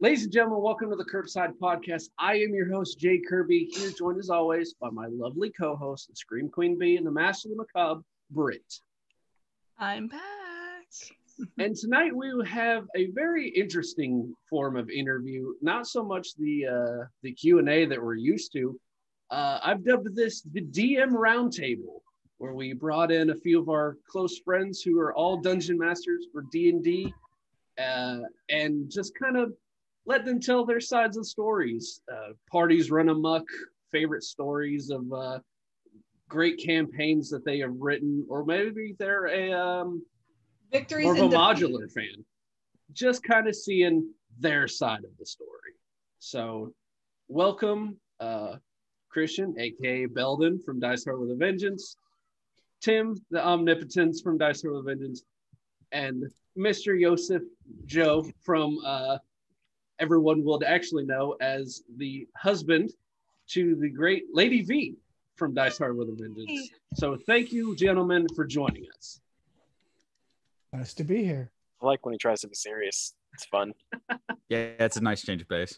Ladies and gentlemen, welcome to the Kirbside podcast. I am your host, Jay Kirby, here joined as always by my lovely co-host, the Scream Queen Bee and the Master of the Macabre, Britt. I'm back. And tonight we have a very interesting form of interview, not so much the Q&A that we're used to. I've dubbed this the DM Roundtable, where we brought in a few of our close friends who are all dungeon masters for D&D, and just kind of let them tell their sides of stories. Parties run amok, favorite stories of great campaigns that they have written, or maybe they're a Victories more of a modular fan. Just kind of seeing their side of the story. So welcome, Christian, aka Belden from Dice Roll with a Vengeance, Tim, the Omnipotence from Dice Roll with a Vengeance, and Mr. Joseph Joe from everyone will actually know as the husband to the great Lady V from Dice Hard with a Vengeance. So thank you, gentlemen, for joining us. Nice to be here. I like when he tries to be serious. It's fun. Yeah, it's a nice change of pace.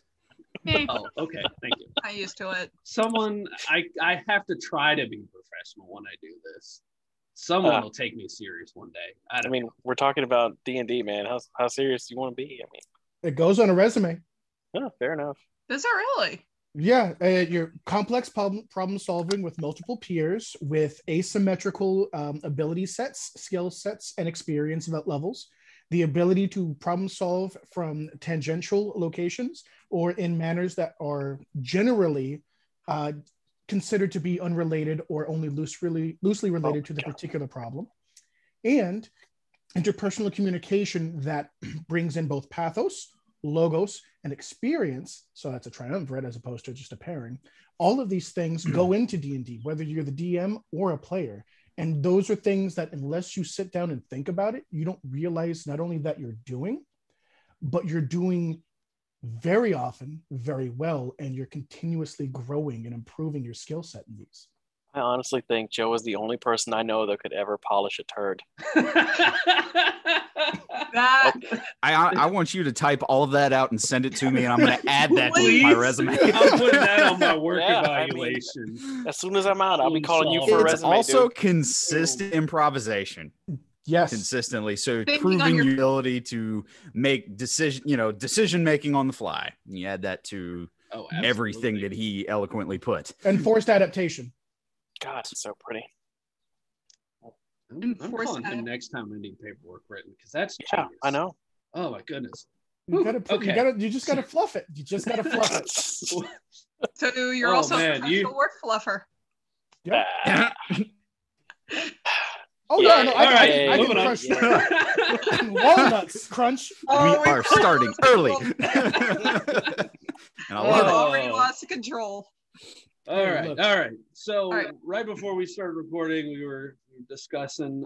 Oh, okay. Thank you. I'm used to it. Someone, I have to try to be professional when I do this. Someone will take me serious one day. I mean, we're talking about D&D, man. How serious do you want to be? I mean, it goes on a resume. Oh, fair enough. Does it really? Yeah, your complex problem solving with multiple peers, with asymmetrical ability sets, skill sets, and experience levels. The ability to problem solve from tangential locations or in manners that are generally considered to be unrelated or only loosely related to the particular problem. And interpersonal communication that brings in both pathos, logos, and experience. So that's a triumvirate as opposed to just a pairing. All of these things go into D&D, whether you're the DM or a player. And those are things that unless you sit down and think about it, you don't realize not only that you're doing, but you're doing very often, very well, and you're continuously growing and improving your skill set in these. I honestly think Joe is the only person I know that could ever polish a turd. I want you to type all of that out and send it to me, and I'm going to add that to my resume. I'm putting that on my work evaluation. I mean, as soon as I'm out, I'll be calling you for a resume. It's also consistent improvisation. Yes, consistently. So proving your ability to make decision making on the fly. You add that to everything that he eloquently put. And forced adaptation. God, it's so pretty. I'm calling him next time I need paperwork written because that's genius. I know. Oh my goodness. You just gotta fluff it. You just gotta fluff it. So you're also a professional word fluffer. Yeah. Oh yeah, no, I can crush walnuts. Crunch. We are starting early. And already lost the control. All right. So right before we started recording, we were discussing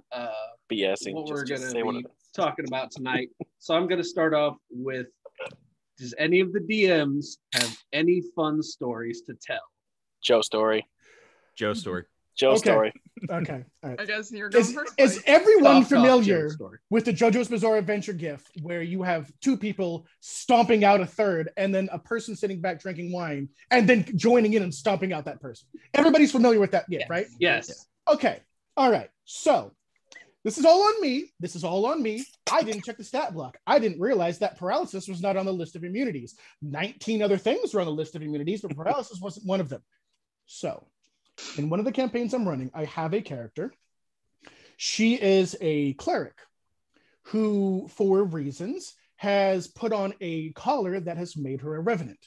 BSing what we're going to be talking about tonight. So I'm going to start off with, does any of the DMs have any fun stories to tell? Joe story. Joe story. Okay. All right. I guess you're going first. Is everyone familiar with the JoJo's Bizarre Adventure gif where you have two people stomping out a third and then a person sitting back drinking wine and then joining in and stomping out that person? Everybody's familiar with that gif, right? Yes. Okay. All right. So this is all on me. I didn't check the stat block. I didn't realize that paralysis was not on the list of immunities. 19 other things were on the list of immunities, but paralysis wasn't one of them. So in one of the campaigns I'm running, I have a character. She is a cleric who, for reasons, has put on a collar that has made her a revenant.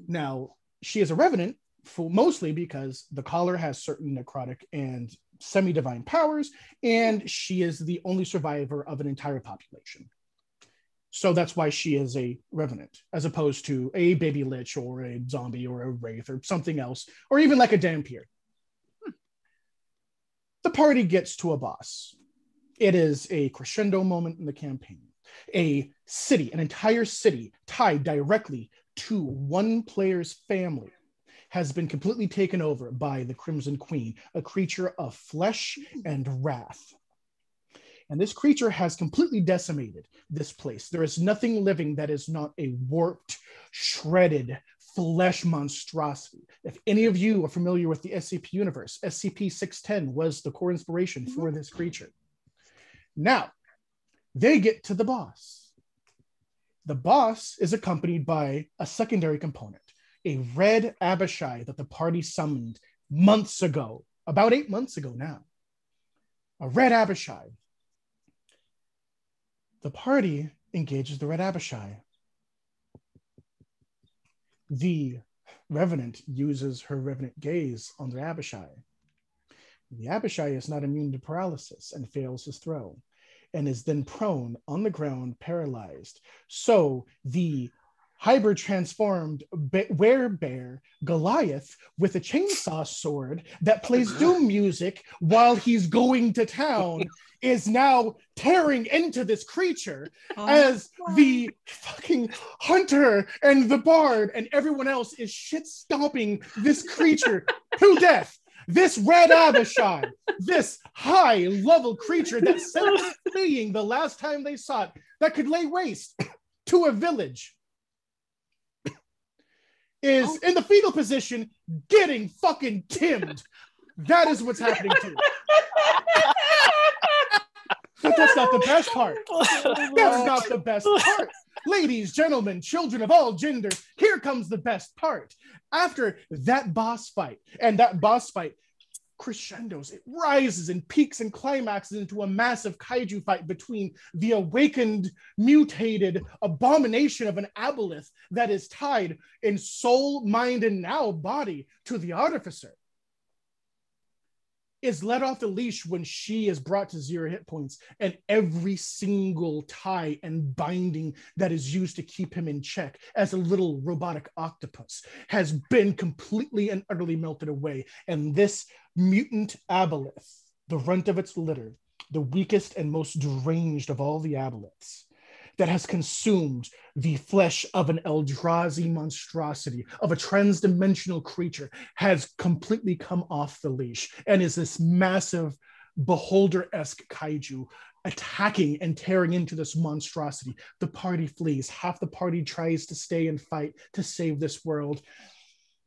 Now, she is a revenant mostly because the collar has certain necrotic and semi-divine powers, and she is the only survivor of an entire population. So that's why she is a revenant, as opposed to a baby lich or a zombie or a wraith or something else, or even like a Dampier. The party gets to a boss. It is a crescendo moment in the campaign. An entire city tied directly to one player's family has been completely taken over by the Crimson Queen, a creature of flesh and wrath. And this creature has completely decimated this place. There is nothing living that is not a warped, shredded flesh monstrosity. If any of you are familiar with the SCP universe, SCP-610 was the core inspiration for this creature. Now, they get to the boss. The boss is accompanied by a secondary component, a red Abishai that the party summoned months ago, about 8 months ago now. A red Abishai. The party engages the red Abishai. The Revenant uses her Revenant gaze on the Abishai. The Abishai is not immune to paralysis and fails his throw, and is then prone on the ground, paralyzed. So the hybrid transformed werebear Goliath with a chainsaw sword that plays doom music while he's going to town is now tearing into this creature as the fucking hunter and the bard and everyone else is shit stomping this creature to death. This red Abishai, this high-level creature that said it was fleeing the last time they saw it, that could lay waste to a village, is in the fetal position getting fucking timmed. That is what's happening to it. But that's not the best part. That's not the best part. Ladies, gentlemen, children of all genders, here comes the best part. After that boss fight, and that boss fight crescendos, it rises and peaks and climaxes into a massive kaiju fight between the awakened, mutated abomination of an aboleth that is tied in soul, mind, and now body to the artificer, is let off the leash when she is brought to 0 hit points, and every single tie and binding that is used to keep him in check as a little robotic octopus has been completely and utterly melted away. And this mutant aboleth, the runt of its litter, the weakest and most deranged of all the aboleths, that has consumed the flesh of an Eldrazi monstrosity, of a transdimensional creature, has completely come off the leash and is this massive beholder-esque kaiju attacking and tearing into this monstrosity. The party flees. Half the party tries to stay and fight to save this world.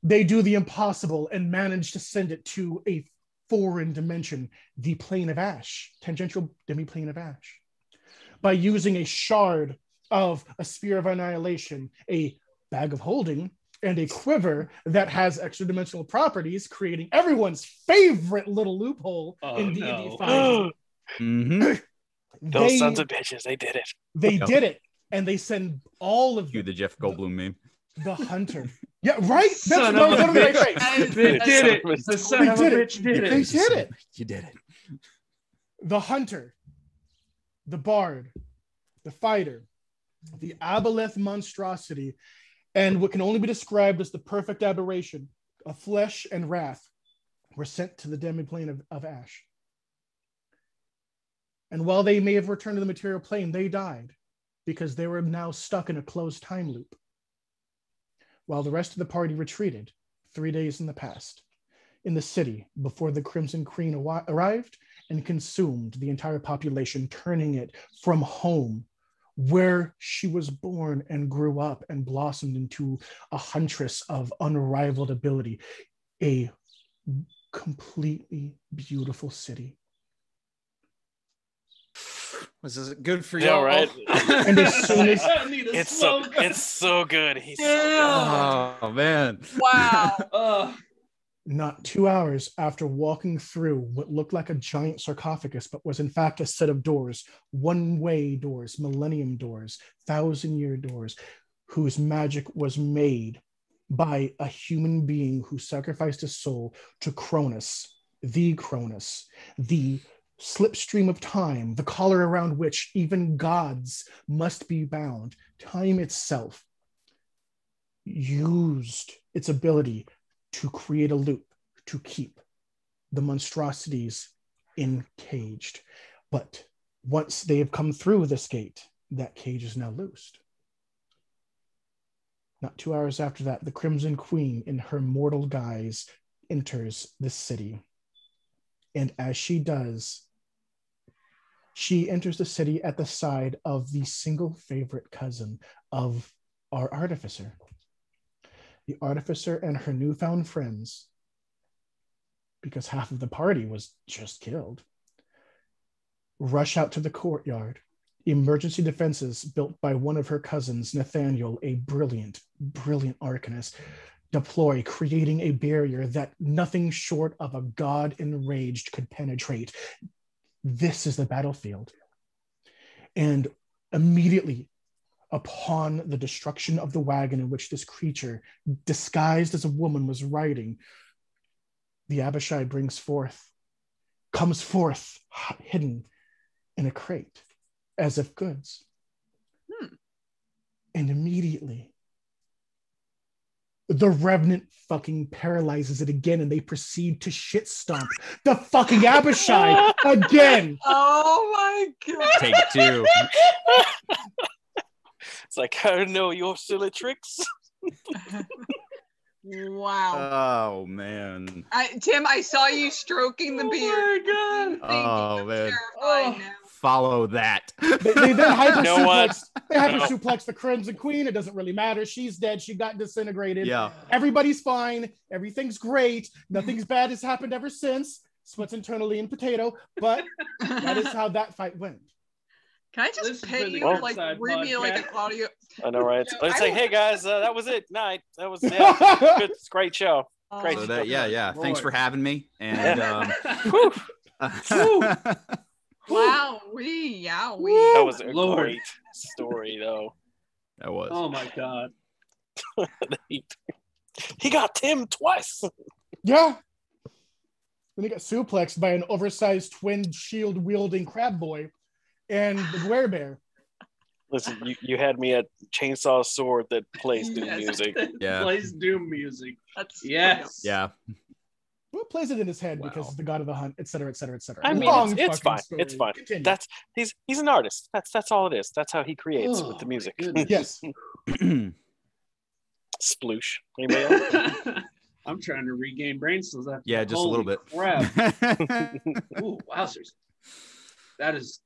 They do the impossible and manage to send it to a foreign dimension, the plane of ash, tangential demi-plane of ash, by using a shard of a sphere of annihilation, a bag of holding, and a quiver that has extra dimensional properties, creating everyone's favorite little loophole in D&D 5. Those sons of bitches, they did it. They did it, and they send all of you the Jeff Goldblum meme. The hunter. Yeah, right? That's son no, of a bitch. Right. They did it. The son of a bitch did it. They did it. You did it. The hunter, the bard, the fighter, the aboleth monstrosity, and what can only be described as the perfect aberration of flesh and wrath were sent to the demi-plane of ash. And while they may have returned to the material plane, they died because they were now stuck in a closed time loop. While the rest of the party retreated 3 days in the past, in the city before the Crimson Queen arrived and consumed the entire population, turning it from home, where she was born and grew up and blossomed into a huntress of unrivaled ability, a completely beautiful city. Was this good for you? Yeah, right. And as soon as it's so good. He's so good. Oh man! Wow. Not 2 hours after walking through what looked like a giant sarcophagus, but was in fact a set of doors, one-way doors, millennium doors, 1,000-year doors, whose magic was made by a human being who sacrificed his soul to Cronus, the slipstream of time, the collar around which even gods must be bound. Time itself used its ability to create a loop to keep the monstrosities encaged. But once they have come through this gate, that cage is now loosed. Not 2 hours after that, the Crimson Queen in her mortal guise enters the city. And as she does, She enters the city at the side of the single favorite cousin of our artificer. The artificer and her newfound friends, because half of the party was just killed, rush out to the courtyard. Emergency defenses built by one of her cousins, Nathaniel, a brilliant arcanist, deploy, creating a barrier that nothing short of a god enraged could penetrate. This is the battlefield. And immediately upon the destruction of the wagon in which this creature, disguised as a woman, was riding, the Abishai comes forth hidden in a crate as if goods. And immediately the Revenant fucking paralyzes it again, and they proceed to shit stomp the fucking Abishai again. Oh my god. Take 2. It's like, I know your silly tricks. Wow. Oh man. Tim, I saw you stroking the beard. Oh my god. Oh man. Terrifying now. Follow that. They then hyper You know what? suplex the Crimson Queen. It doesn't really matter. She's dead. She got disintegrated. Yeah. Everybody's fine. Everything's great. Nothing's bad has happened ever since. Splits internally in potato, but that is how that fight went. Can I just This has pay been the you, like, Kirbside read me like an podcast. audio? I know, right? Yeah, Let's I say, will- hey guys, that was it. Night. That was good. Great show. Great. So that, yeah. Thanks for having me. And Wow, yeah, that was a Lord. great story, though. that was. Oh my god. He got Tim twice. Yeah. Then he got suplexed by an oversized twin shield wielding crab boy and the werebear. Listen, you had me at chainsaw sword that plays Doom Yes. music. Yeah. Plays Doom music. That's Yes. Yeah. Who plays it in his head Wow. because it's the god of the hunt, et cetera, et cetera, et cetera. I mean, Long it's fucking fine. story. It's fine. Continue. That's he's an artist. That's all it is. That's how he creates Oh, with the music. my goodness. Yes. Sploosh. Anybody else? I'm trying to regain brain cells after Yeah, just a little bit. crap. Ooh, wowzers. That is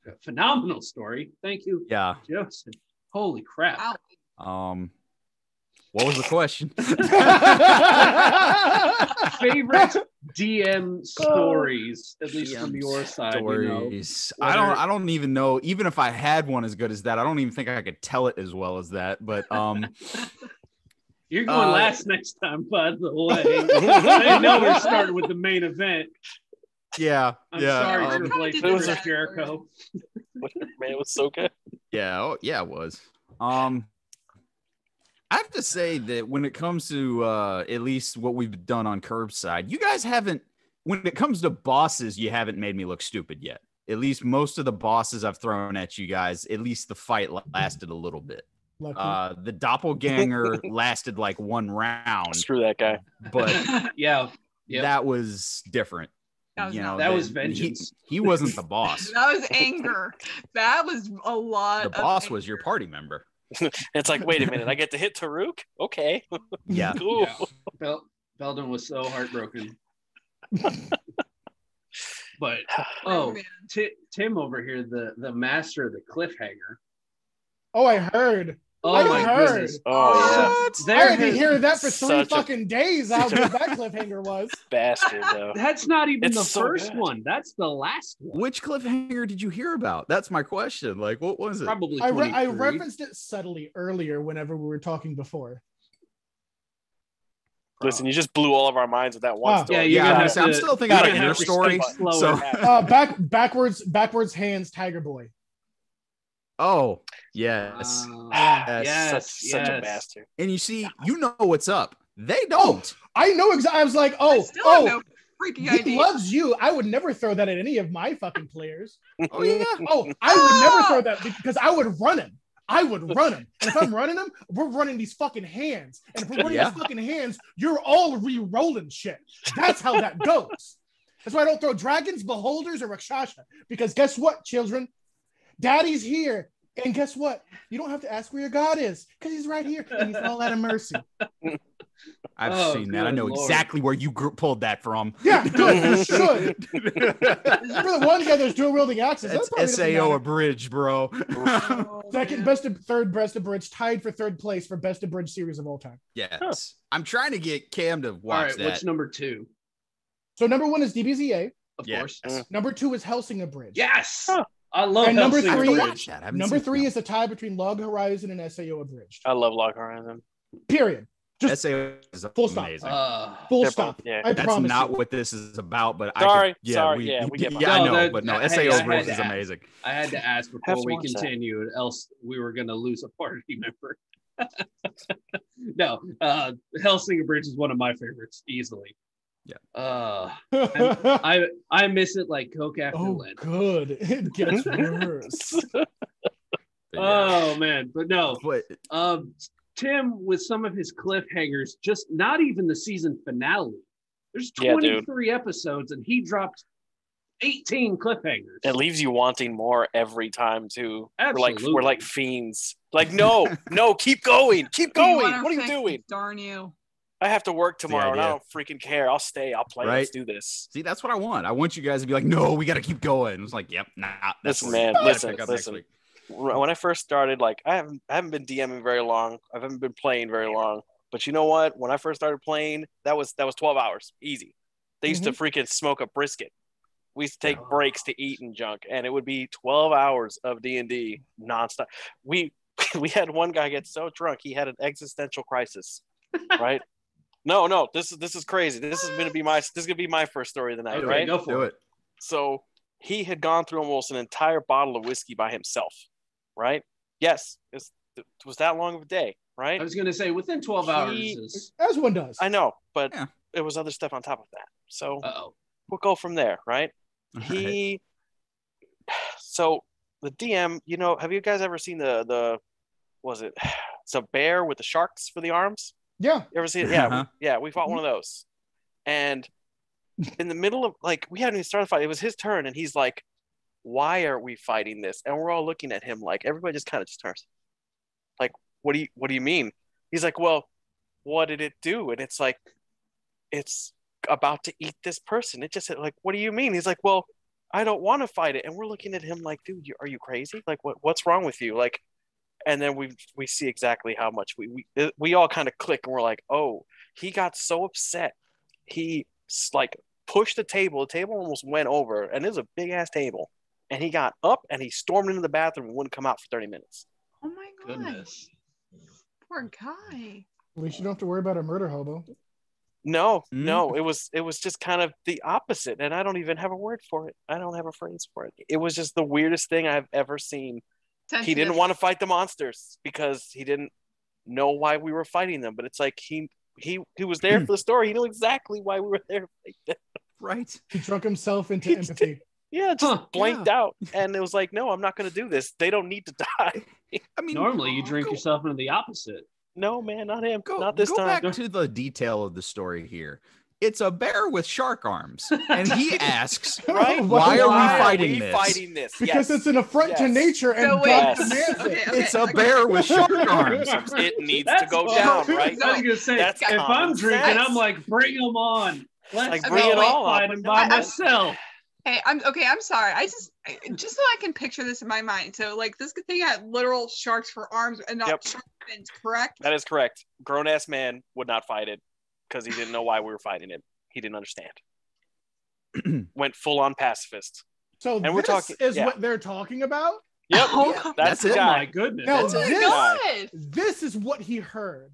a phenomenal story. Thank you, Yeah. Joseph. Holy crap. Wow. What was the question? Favorite DM stories, at least from your side. Stories. You know, I don't even know. Even if I had one as good as that, I don't even think I could tell it as well as that. But you're going last next time, by the way. I know we're starting with the main event. yeah, I'm yeah, sorry, Triple H, it was Chris a- Jericho. Man, it was so good. yeah, oh, yeah, it was. I have to say that when it comes to at least what we've done on Kirbside, you guys haven't. When it comes to bosses, you haven't made me look stupid yet. At least most of the bosses I've thrown at you guys, at least the fight lasted a little bit. Lucky. The doppelganger lasted like one round, Screw that guy. but Yeah. Yep. that was different. That was You know, That was he- vengeance. He wasn't the boss. That was anger. That was a lot. The of boss anger. was your party member. It's like, wait a minute, I get to hit Taruk? Okay. Yeah. Cool. Yeah. Beldon was so heartbroken. But man. Tim over here, the master of the cliffhanger. Oh, I heard. Oh I my heard. goodness! Oh, So I there had to has- hear that for 3 Such a- fucking days. How good that cliffhanger was. Bastard, though. That's not even It's the so first good. one. That's the last one. Which cliffhanger did you hear about? That's my question. Like, what was it? Probably I 23. referenced it subtly earlier whenever we were talking before. Listen, you just blew all of our minds with that one Wow. story. Yeah, you're Yeah, gonna I'm have I'm to- still thinking you're about gonna your have to story. speak slower. So, Backwards hands, Tiger Boy. oh, yes. Such a bastard. And you see, you know what's up. They don't. I know exactly. I was like, I still have no freaking he idea. loves you. I would never throw that at any of my fucking players. Oh, yeah. Oh, I would never throw that because I would run him. I would run him. And if I'm running him, we're running these fucking hands. And if we're running Yeah. these fucking hands, you're all re-rolling shit. That's how that goes. That's why I don't throw dragons, beholders, or Rakshasha. Because guess what, children? Daddy's here. And guess what? You don't have to ask where your God is because he's right here and he's all out of mercy. I've seen that. I know exactly where you pulled that from. Yeah, good. You should. You're the one guy that's dual wielding axes. That's SAO abridged, bro. Second best, third best abridged, tied for third place for best abridged series of all time. Yes, I'm trying to get Cam to watch all right, that. What's number 2? So number 1 is DBZA. Of course. Number 2 is Hellsing abridged. Yes. I love and number Hellsing 3. Number 3 is a tie between Log Horizon and SAO abridged. I love Log Horizon. Period. Just SAO is full stop. Amazing. Full stop. Yeah. I That's promise not you. what this is about, but sorry. We get no, I know, that, but no, hey, SAO Bridge is amazing. I had to ask before we continued, else we were going to lose a party member. No, Hellsinger Bridge is one of my favorites, easily. Yeah. I miss it like Coke after Lent. Good. It gets worse. Oh man, but no. Tim, with some of his cliffhangers, just not even the season finale. There's 23 episodes, and he dropped 18 cliffhangers. It leaves you wanting more every time too. Absolutely. We're like fiends. Like, no, keep going. What are you doing? Darn you. I have to work tomorrow, and I don't freaking care. I'll stay. I'll play. Right? Let's do this. See, that's what I want. I want you guys to be like, no, we got to keep going. It's like, yep, nah. Listen. When I first started, like, I haven't been DMing very long. I haven't been playing very long. But you know what? When I first started playing, that was 12 hours, easy. They used to freaking smoke a brisket. We used to take breaks to eat and junk, and it would be 12 hours of D&D nonstop. We had one guy get so drunk he had an existential crisis, right? No, this is crazy. This is gonna be my first story of the night, right? Go for it. So he had gone through almost an entire bottle of whiskey by himself, right? Yes, it was that long of a day, right? I was gonna say within 12 hours, as one does. I know, but it was other stuff on top of that. So we'll go from there, right? So the DM, have you guys ever seen it's a bear with the sharks for the arms? Yeah. You ever see it? Yeah, we fought one of those. And in the middle of, like, we hadn't even started fighting. It was his turn, and he's like, why are we fighting this? And we're all looking at him like, everybody just kind of just turns. Like, what do you mean? He's like, well, what did it do? And it's like, it's about to eat this person. It just said, like, what do you mean? He's like, well, I don't want to fight it. And we're looking at him like, dude, are you crazy? Like, what's wrong with you? Like, and then we see exactly how much we all kind of click, and we're like, oh, he got so upset. He like pushed the table. The table almost went over, and it was a big ass table. And he got up and he stormed into the bathroom and wouldn't come out for 30 minutes. Oh my god. Goodness. Poor guy. At least you don't have to worry about a murder hobo. No, it was just kind of the opposite, and I don't even have a word for it. I don't have a phrase for it. It was just the weirdest thing I've ever seen. Sensitive. He didn't want to fight the monsters because he didn't know why we were fighting them. But it's like he was there for the story. He knew exactly why we were there. Right. He drunk himself into empathy. Yeah, just blanked out. And it was like, no, I'm not going to do this. They don't need to die. I mean, normally you drink yourself into the opposite. No, man, not him. Not this time. Go back to the detail of the story here. It's a bear with shark arms, and he asks, right? Why are we fighting this? Because it's an affront to nature, and God demands it. It's a bear with shark arms. It needs to go down, right? I was gonna say, if I'm drinking, I'm like, bring them on. Let's bring it all fight him by myself. Hey, I'm sorry. I just so I can picture this in my mind. So, like, this thing had literal sharks for arms and not shark fins, correct? That is correct. Grown ass man would not fight it because he didn't know why we were fighting it. He didn't understand. Went full on pacifist. So and this is what they're talking about? Yep. That's it. Oh my goodness. Now, this is what he heard.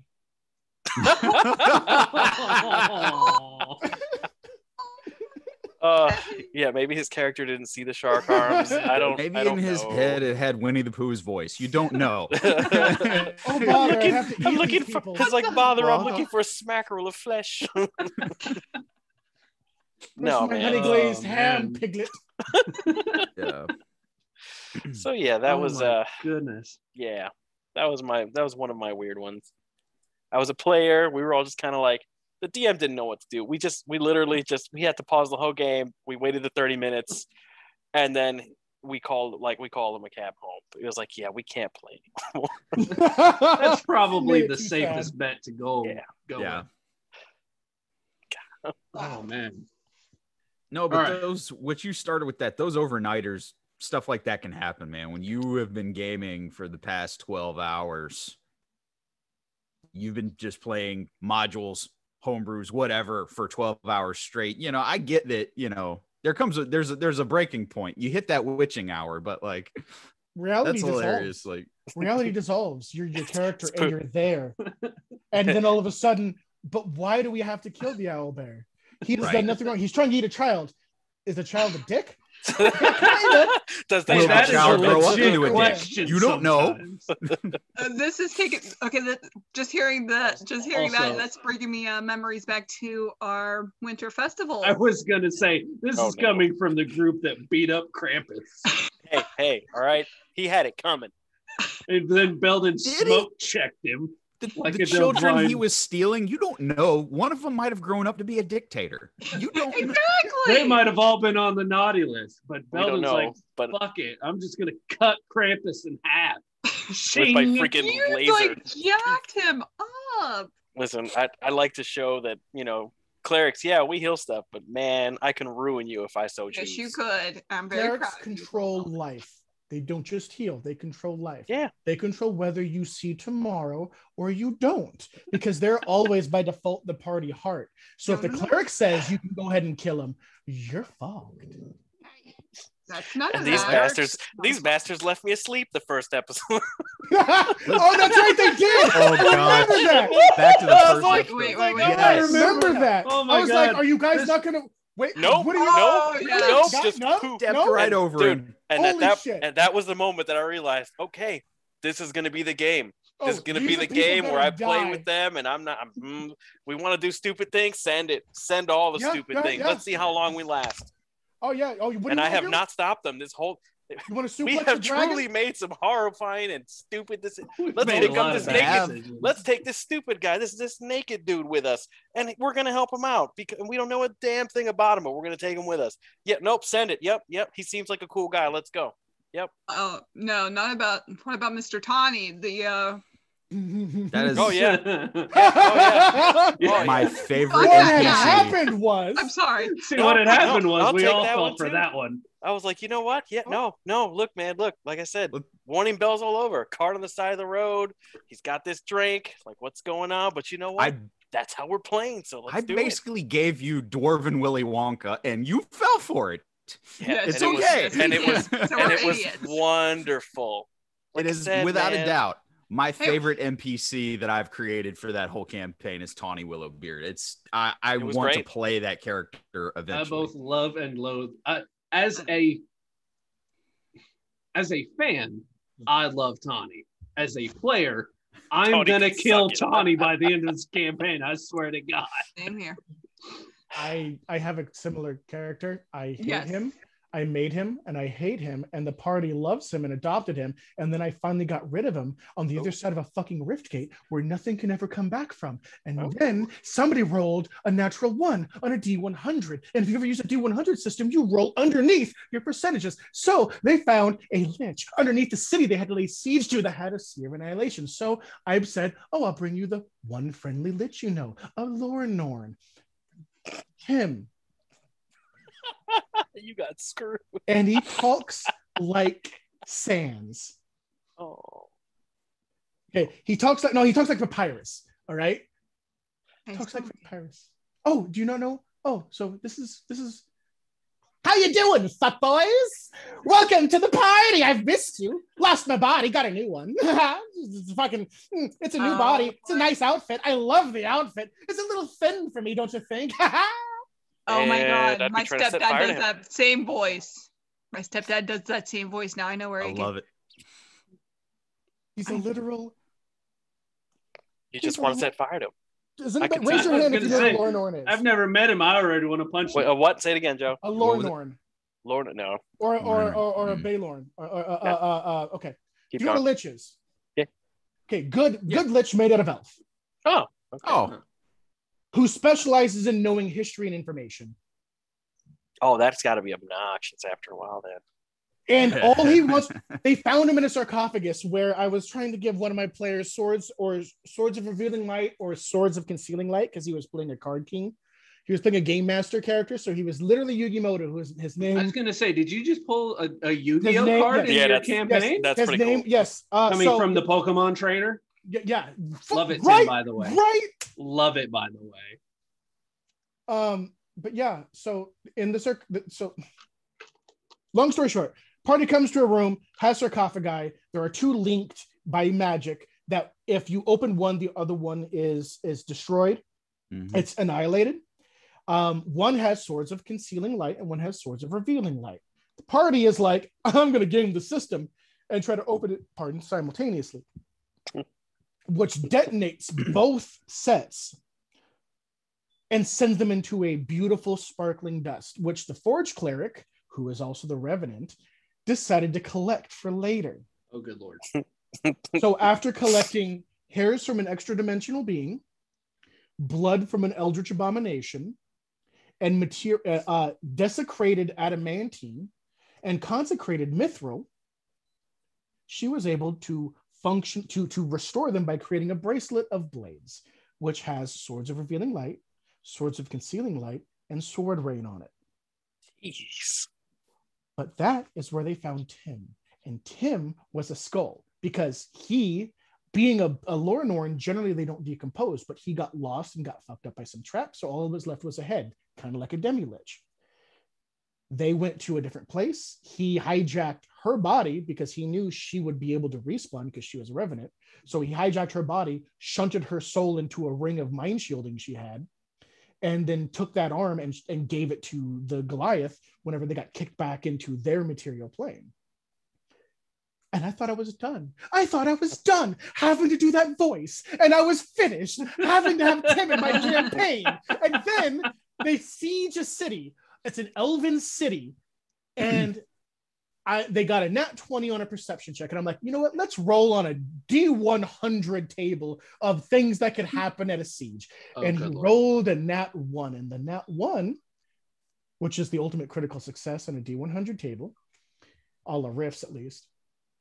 Yeah, maybe his character didn't see the shark arms. I don't in his head it had Winnie the Pooh's voice. You don't know. Oh, bother, I'm looking for it's like bother, I'm looking for a smackerel of flesh. No, man. Honey glazed ham, Piglet. Yeah. So yeah, that was goodness. Yeah. That was one of my weird ones. I was a player. We were all just kind of like, the DM didn't know what to do. We literally had to pause the whole game. We waited the 30 minutes, and then we called him a cab home. It was like, yeah, we can't play anymore. That's probably the safest bet to go. Yeah. Oh man. No, but All right. those what you started with those overnighters, stuff like that can happen, man. When you have been gaming for the past 12 hours, you've been just playing modules, homebrews, whatever for 12 hours straight. You know, I get that, you know, there's a breaking point. You hit that witching hour, but like Reality that's dissolves. hilarious. Like Reality dissolves. You're your character and you're there. And then all of a sudden, but why do we have to kill the owlbear? He's done nothing wrong. He's trying to eat a child. Is the child a dick? Does Will that the is child a grow up legit into a dick? question. You don't know. sometimes. This is taking just hearing that, Also- that's bringing me memories back to our winter festival. I was gonna say this Oh, is no. coming from the group that beat up Krampus, Hey, all right. He had it coming. and then Belden Did he? smoke checked him. The, Like the a children he divine- was stealing, you don't know. One of them might have grown up to be a dictator. You don't know. Exactly. They might have all been on the naughty list, but We don't Belden's know, like, but "Fuck it, I'm just gonna cut Krampus in half." with my Shing. freaking You laser. like jacked him up. Listen, I like to show that, you know, clerics, yeah, we heal stuff, but man, I can ruin you if I so choose. Yes, you could. I'm very Clerics proud. of you. control life. They don't just heal, they control life. Yeah. They control whether you see tomorrow or you don't, because they're always by default the party heart. So if the cleric says you can go ahead and kill him, you're fucked. That's none And of these that. these bastards left me asleep the first episode. Oh, that's right, they did. Oh, I God. remember that. Back to the I was first like, episode. wait, I I remember that. Oh my I was God. like, are you guys This- not gonna wait? Nope, What are you? Oh, nope, yeah. nope, Got- just no? poop. Stepped No? right And, over dude, him. And Holy shit. that was the moment that I realized, okay, this is gonna be the game. Oh, This is gonna be these the people game where I better play die. with them, and we want to do stupid things. Send all the Yeah, stupid yeah, things. yeah. Let's see how long we last. Oh yeah. Oh, what do And you I wanna have do? not stopped them this whole. You want to We suplex have the dragon? truly made some horrifying and stupid decisions. We've Let's made a pick up lot this of naked- bad decisions. Let's take this stupid guy, this naked dude with us, and we're gonna help him out because we don't know a damn thing about him, but we're gonna take him with us. Yep, nope, send it. Yep, he seems like a cool guy. Let's go. Oh no, not about. What about Mr. Tawny? That is Oh yeah, Yeah. my favorite What had NPC. happened was I'm sorry. See, what had happened was I'll we take all that fell one for too. that one. I was like, you know what? Yeah, no, look, man, look. Like I said, Look. warning bells all over. Cart on the side of the road. He's got this drink. Like, what's going on? But you know what? That's how we're playing. So let's I do basically gave you Dwarven Willy Wonka, and you fell for it. it. Yeah, It's and okay. And it was, So and we're it was idiots. wonderful. Like It I is said, without man, a doubt my favorite NPC that I've created for that whole campaign is Tawny Willowbeard. I It was want to great. play that character eventually. I both love and loathe. As a fan, I love Tawny. As a player, I'm Tawny gonna can kill suck it. Tawny by the end of this campaign. I swear to God. Same here. I have a similar character. I hate Yes. him. I made him and I hate him, and the party loves him and adopted him. And then I finally got rid of him on the other side of a fucking rift gate where nothing can ever come back from. And then somebody rolled a natural 1 on a D100. And if you ever use a D100 system, you roll underneath your percentages. So they found a lich underneath the city they had to lay siege to that had a Seer of Annihilation. So I said, oh, I'll bring you the one friendly lich, you know, a Lornorn. Him. you got screwed. And he talks like Sans. Oh, Okay, he talks like Papyrus. All right, Hey, talks like sorry. Papyrus. Oh, do you not know? Oh, so this is. How you doing, fuck boys? Welcome to the party. I've missed you. Lost my body, got a new one. It's a new Oh, body. It's a boy. nice outfit. I love the outfit. It's a little thin for me, don't you think? Oh my And god, I'd be my trying to set stepdad fire to does him. that same voice. My stepdad does that same voice. Now I know where I he love it. He's a literal. you just want to set fire to him. Does I anybody can raise see- your I hand was if you gonna know say, what Lornorn is? I've never met him. I already want to punch Wait, him. what? Say it again, Joe. A What was it? Lornorn. Lord, no. Or a Mm. Baylorn. Okay. Keep Do you know going. what a lich is? Yeah. Okay, good Yeah. lich made out of elf, Oh, okay. who specializes in knowing history and information. Oh, that's got to be obnoxious after a while, then. And all he wants, they found him in a sarcophagus where I was trying to give one of my players swords of revealing light or swords of concealing light because he was playing a card king. He was playing a game master character, so he was literally Yugimoto, who is his name. I was gonna say, did you just pull a Yu-Gi-Oh card in your campaign? That's his pretty name, cool. yes. Coming from the Pokemon trainer. Yeah. Love it, right, Tim, by the way. Right. Love it, by the way. But yeah, so in the so long story short, party comes to a room, has sarcophagi. There are two linked by magic that if you open one, the other one is destroyed. Mm-hmm. It's annihilated. One has swords of concealing light and one has swords of revealing light. The party is like, I'm going to game the system and try to open it, simultaneously, which detonates both sets and sends them into a beautiful sparkling dust, which the Forge Cleric, who is also the Revenant, decided to collect for later. Oh, good Lord. So after collecting hairs from an extra-dimensional being, blood from an eldritch abomination, and desecrated adamantine, and consecrated mithril, she was able to function to restore them by creating a bracelet of blades, which has swords of revealing light, swords of concealing light, and sword rain on it. Jeez. But that is where they found Tim. And Tim was a skull because he, being a Lornorn, generally they don't decompose, but he got lost and got fucked up by some traps. So all that was left was a head, kind of like a demi-lich. They went to a different place. He hijacked her body because he knew she would be able to respawn because she was a revenant. So he hijacked her body, shunted her soul into a ring of mind shielding she had, and then took that arm and gave it to the Goliath whenever they got kicked back into their material plane. And I thought I was done. I thought I was done having to do that voice. And I was finished having to have Tim in my campaign. And then they siege a city. It's an elven city. And they got a nat 20 on a perception check. And I'm like, you know what? Let's roll on a D100 table of things that could happen at a siege. And he rolled a nat 1. And the nat 1, which is the ultimate critical success on a D100 table, a la Rifts at least,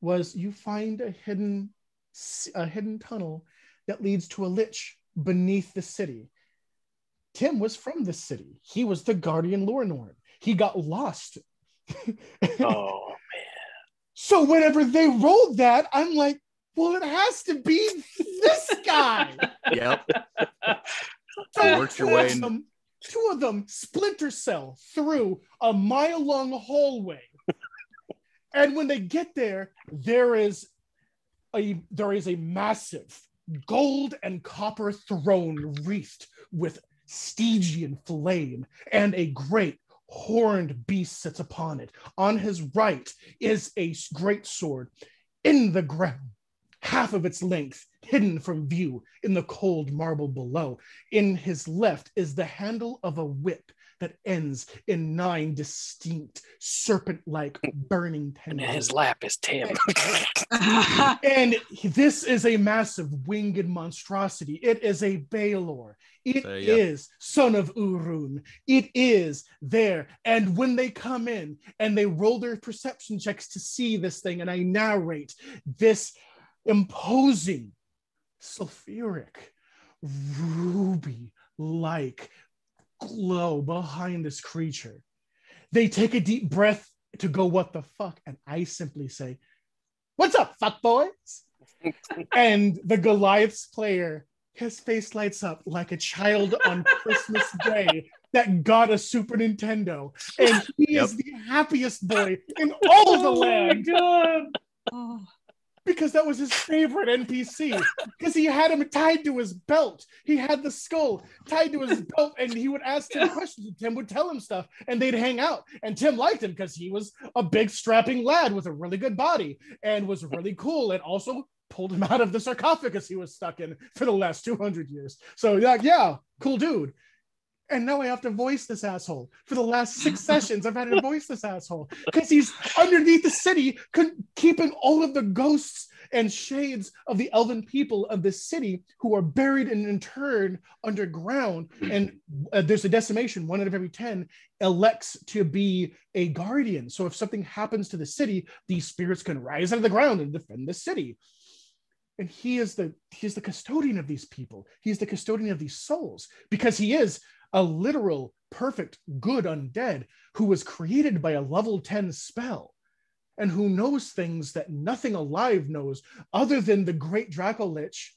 was you find a hidden tunnel that leads to a lich beneath the city. Tim was from the city. He was the guardian Lornorn. He got lost. Oh, man. So whenever they rolled that, I'm like, well, it has to be this guy. Yep. So work your way in. Two of them splinter cell through a mile-long hallway. And when they get there, there is a massive gold and copper throne wreathed with Stygian flame, and a great horned beast sits upon it. On his right is a great sword in the ground, half of its length hidden from view in the cold marble below. In his left is the handle of a whip that ends in 9 distinct serpent-like burning tendrils. And his lap is Tim. And this is a massive winged monstrosity. It is a Baelor. It is son of Urun. It is there. And when they come in and they roll their perception checks to see this thing, and I narrate this imposing, sulfuric, ruby-like glow behind this creature, they take a deep breath to go, what the fuck? And I simply say, what's up, fuck boys? And the Goliath's player, his face lights up like a child on Christmas Day that got a Super Nintendo, and he is the happiest boy in all of the land. Oh. Because that was his favorite NPC, because he had him tied to his belt. He had the skull tied to his belt, and he would ask Tim questions, and Tim would tell him stuff, and they'd hang out. And Tim liked him because he was a big strapping lad with a really good body and was really cool, and also pulled him out of the sarcophagus he was stuck in for the last 200 years. So yeah, cool dude. And now I have to voice this asshole. For the last 6 sessions, I've had to voice this asshole because he's underneath the city, keeping all of the ghosts and shades of the elven people of this city who are buried and interred underground. And there's a decimation. 1 out of every 10 elects to be a guardian. So if something happens to the city, these spirits can rise out of the ground and defend the city. And he is the custodian of these people. He's the custodian of these souls because he is a literal, perfect, good undead who was created by a level 10 spell and who knows things that nothing alive knows other than the great Dracolich,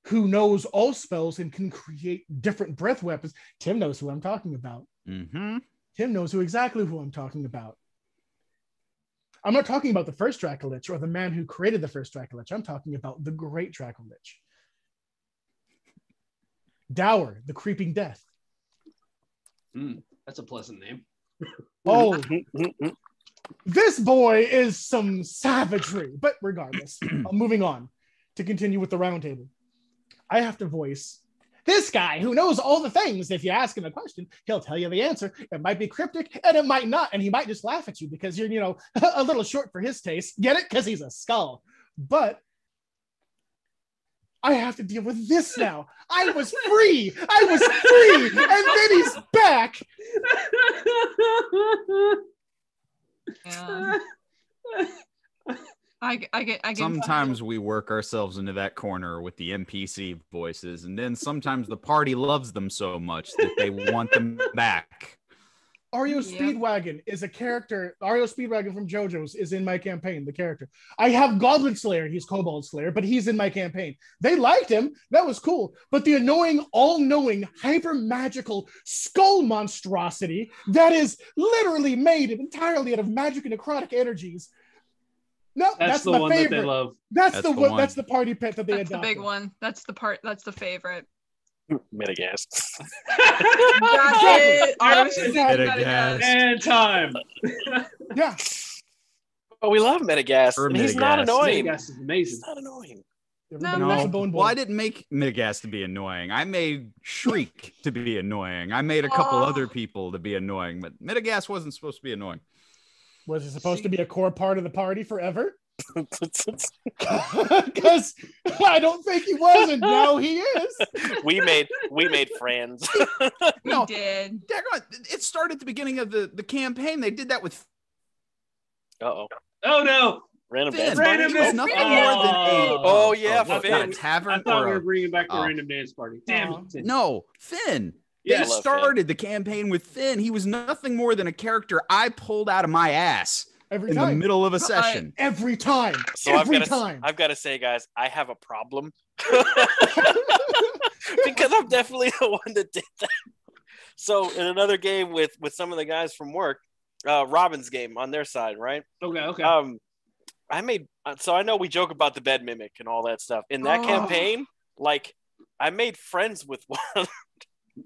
who knows all spells and can create different breath weapons. Tim knows who I'm talking about. Mm-hmm. Tim knows exactly who I'm talking about. I'm not talking about the first Dracolich or the man who created the first Dracolich. I'm talking about the great Dracolich. Dower, the creeping death. That's a pleasant name. Oh, this boy is some savagery. But regardless, moving on to continue with the roundtable. I have to voice this guy who knows all the things. If you ask him a question, he'll tell you the answer. It might be cryptic and it might not. And he might just laugh at you because you're, a little short for his taste. Get it? Because he's a skull. But I have to deal with this now. I was free. And then he's back. Yeah. I get Sometimes we work ourselves into that corner with the NPC voices, and then sometimes the party loves them so much that they want them back. Ario Speedwagon is a character. Ario Speedwagon from JoJo's is in my campaign, the character. I have Goblin Slayer. He's Kobold Slayer, but he's in my campaign. They liked him. That was cool. But the annoying, all-knowing, hyper-magical skull monstrosity that is literally made entirely out of magic and necrotic energies. No, that's the my one favorite. that they love. That's the one. That's the party pet that they That's adopted. the big one. That's the favorite. Metagas. That's it. I was just thinking Metagas. And time. Yeah. Oh, we love Metagas. Or And he's not Metagas. annoying. Metagas is amazing. He's not annoying. Everybody No, loves No, a bone boy. well, I didn't make Metagas to be annoying. I made Shriek to be annoying. I made a couple other people to be annoying, but Metagas wasn't supposed to be annoying. Was it supposed to be a core part of the party forever? Because I don't think he was, and now he is. we made friends. No, did. it started at the beginning of the campaign. They did that with Uh-oh. Oh no! Random Finn. dance Random It was dance nothing party. more than Oh, yeah, what, Finn. a tavern I thought or we a- were bringing back the Oh. random dance party. Damn Oh. it! No, Finn. Yeah, They I love started the campaign with Finn. He was nothing more than a character I pulled out of my ass Every in the time. middle of a session. Every time. So Every I've time. got to say, guys, I have a problem because I'm definitely the one that did that. So in another game with some of the guys from work, Robin's game on their side, right? Okay. I made so I know we joke about the bed mimic and all that stuff. In that campaign, like I made friends with one.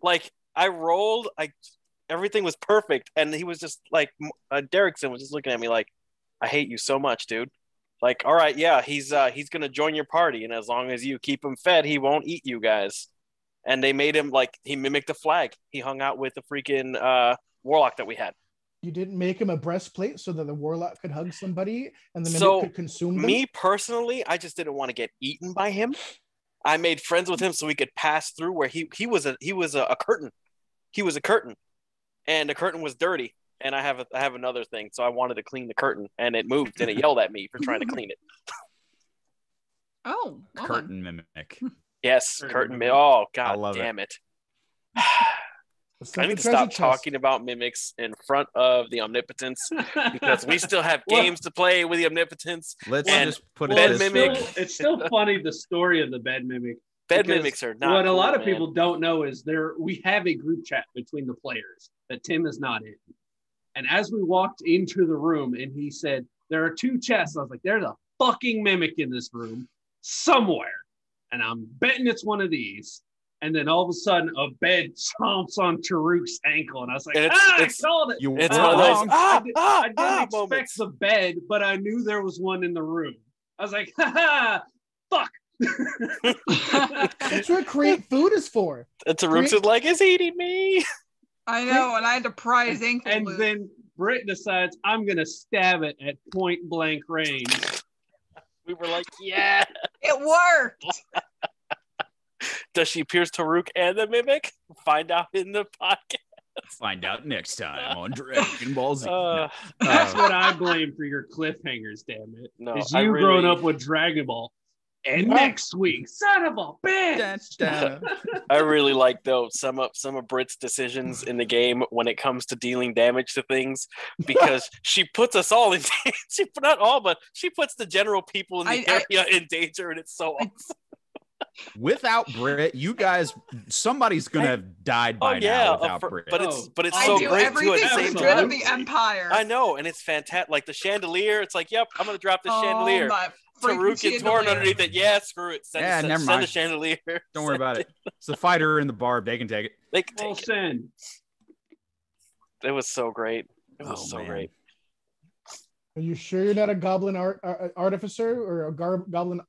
Like I rolled, everything was perfect, and he was just like Derrickson was just looking at me like, I hate you so much, dude. Like, all right, yeah, he's gonna join your party, and as long as you keep him fed, he won't eat you guys. And they made him like he mimicked the flag. He hung out with the freaking warlock that we had. You didn't make him a breastplate so that the warlock could hug somebody and the mimic So could consume them? me personally, I just didn't want to get eaten by him. I made friends with him so we could pass through where he was a curtain. He was a curtain, and the curtain was dirty. And I have another thing, so I wanted to clean the curtain, and it moved, and it yelled at me for trying to clean it. Oh, well done. Curtain mimic. Yes, Curtain curtain. mimic. Oh I God, love damn it! Stuff I in need to treasure stop chest. talking about mimics in front of the omnipotence because we still have games to play with the omnipotence. Let's And just put bed it this mimic. way. It's still funny the story of the bed mimic. Bed Because mimics are not. what a cool, lot of man. people don't know is we have a group chat between the players that Tim is not in. And as we walked into the room and he said, there are two chests, I was like, there's a fucking mimic in this room somewhere. And I'm betting it's one of these. And then all of a sudden a bed chomps on Taruk's ankle. And I was like, I called it. You It's were one of those wrong. I didn't expect moments. the bed, but I knew there was one in the room. I was like, fuck. That's what create food is for. And Taruk's is like, it's eating me. I know, and I had to pry his ankle And loose. then Britt decides I'm gonna stab it at point blank range. We were like, yeah. It worked. Does she pierce Taruk and the mimic? Find out in the podcast. Find out next time on Dragon Ball Z. That's what I blame for your cliffhangers, damn it. No, is I you really- growing up with Dragon Ball. And next week, son of a bitch. I really like though some of Britt's decisions in the game when it comes to dealing damage to things, because she puts us all in danger. Not all, but she puts the general people in the area in danger, and it's so awesome. Without Britt, you guys, somebody's gonna have died by now without Britt. But it's so great too at the same good time. of the Empire. I know, and it's fantastic. Like the chandelier, it's like, yep, I'm gonna drop the chandelier. Taruk and Torn underneath it. Yeah, screw it. Send the chandelier. Don't worry about it. It's the fighter and the barb. They can take it. They can take it. It was so great. It was great. Are you sure you're not a goblin artificer or a goblin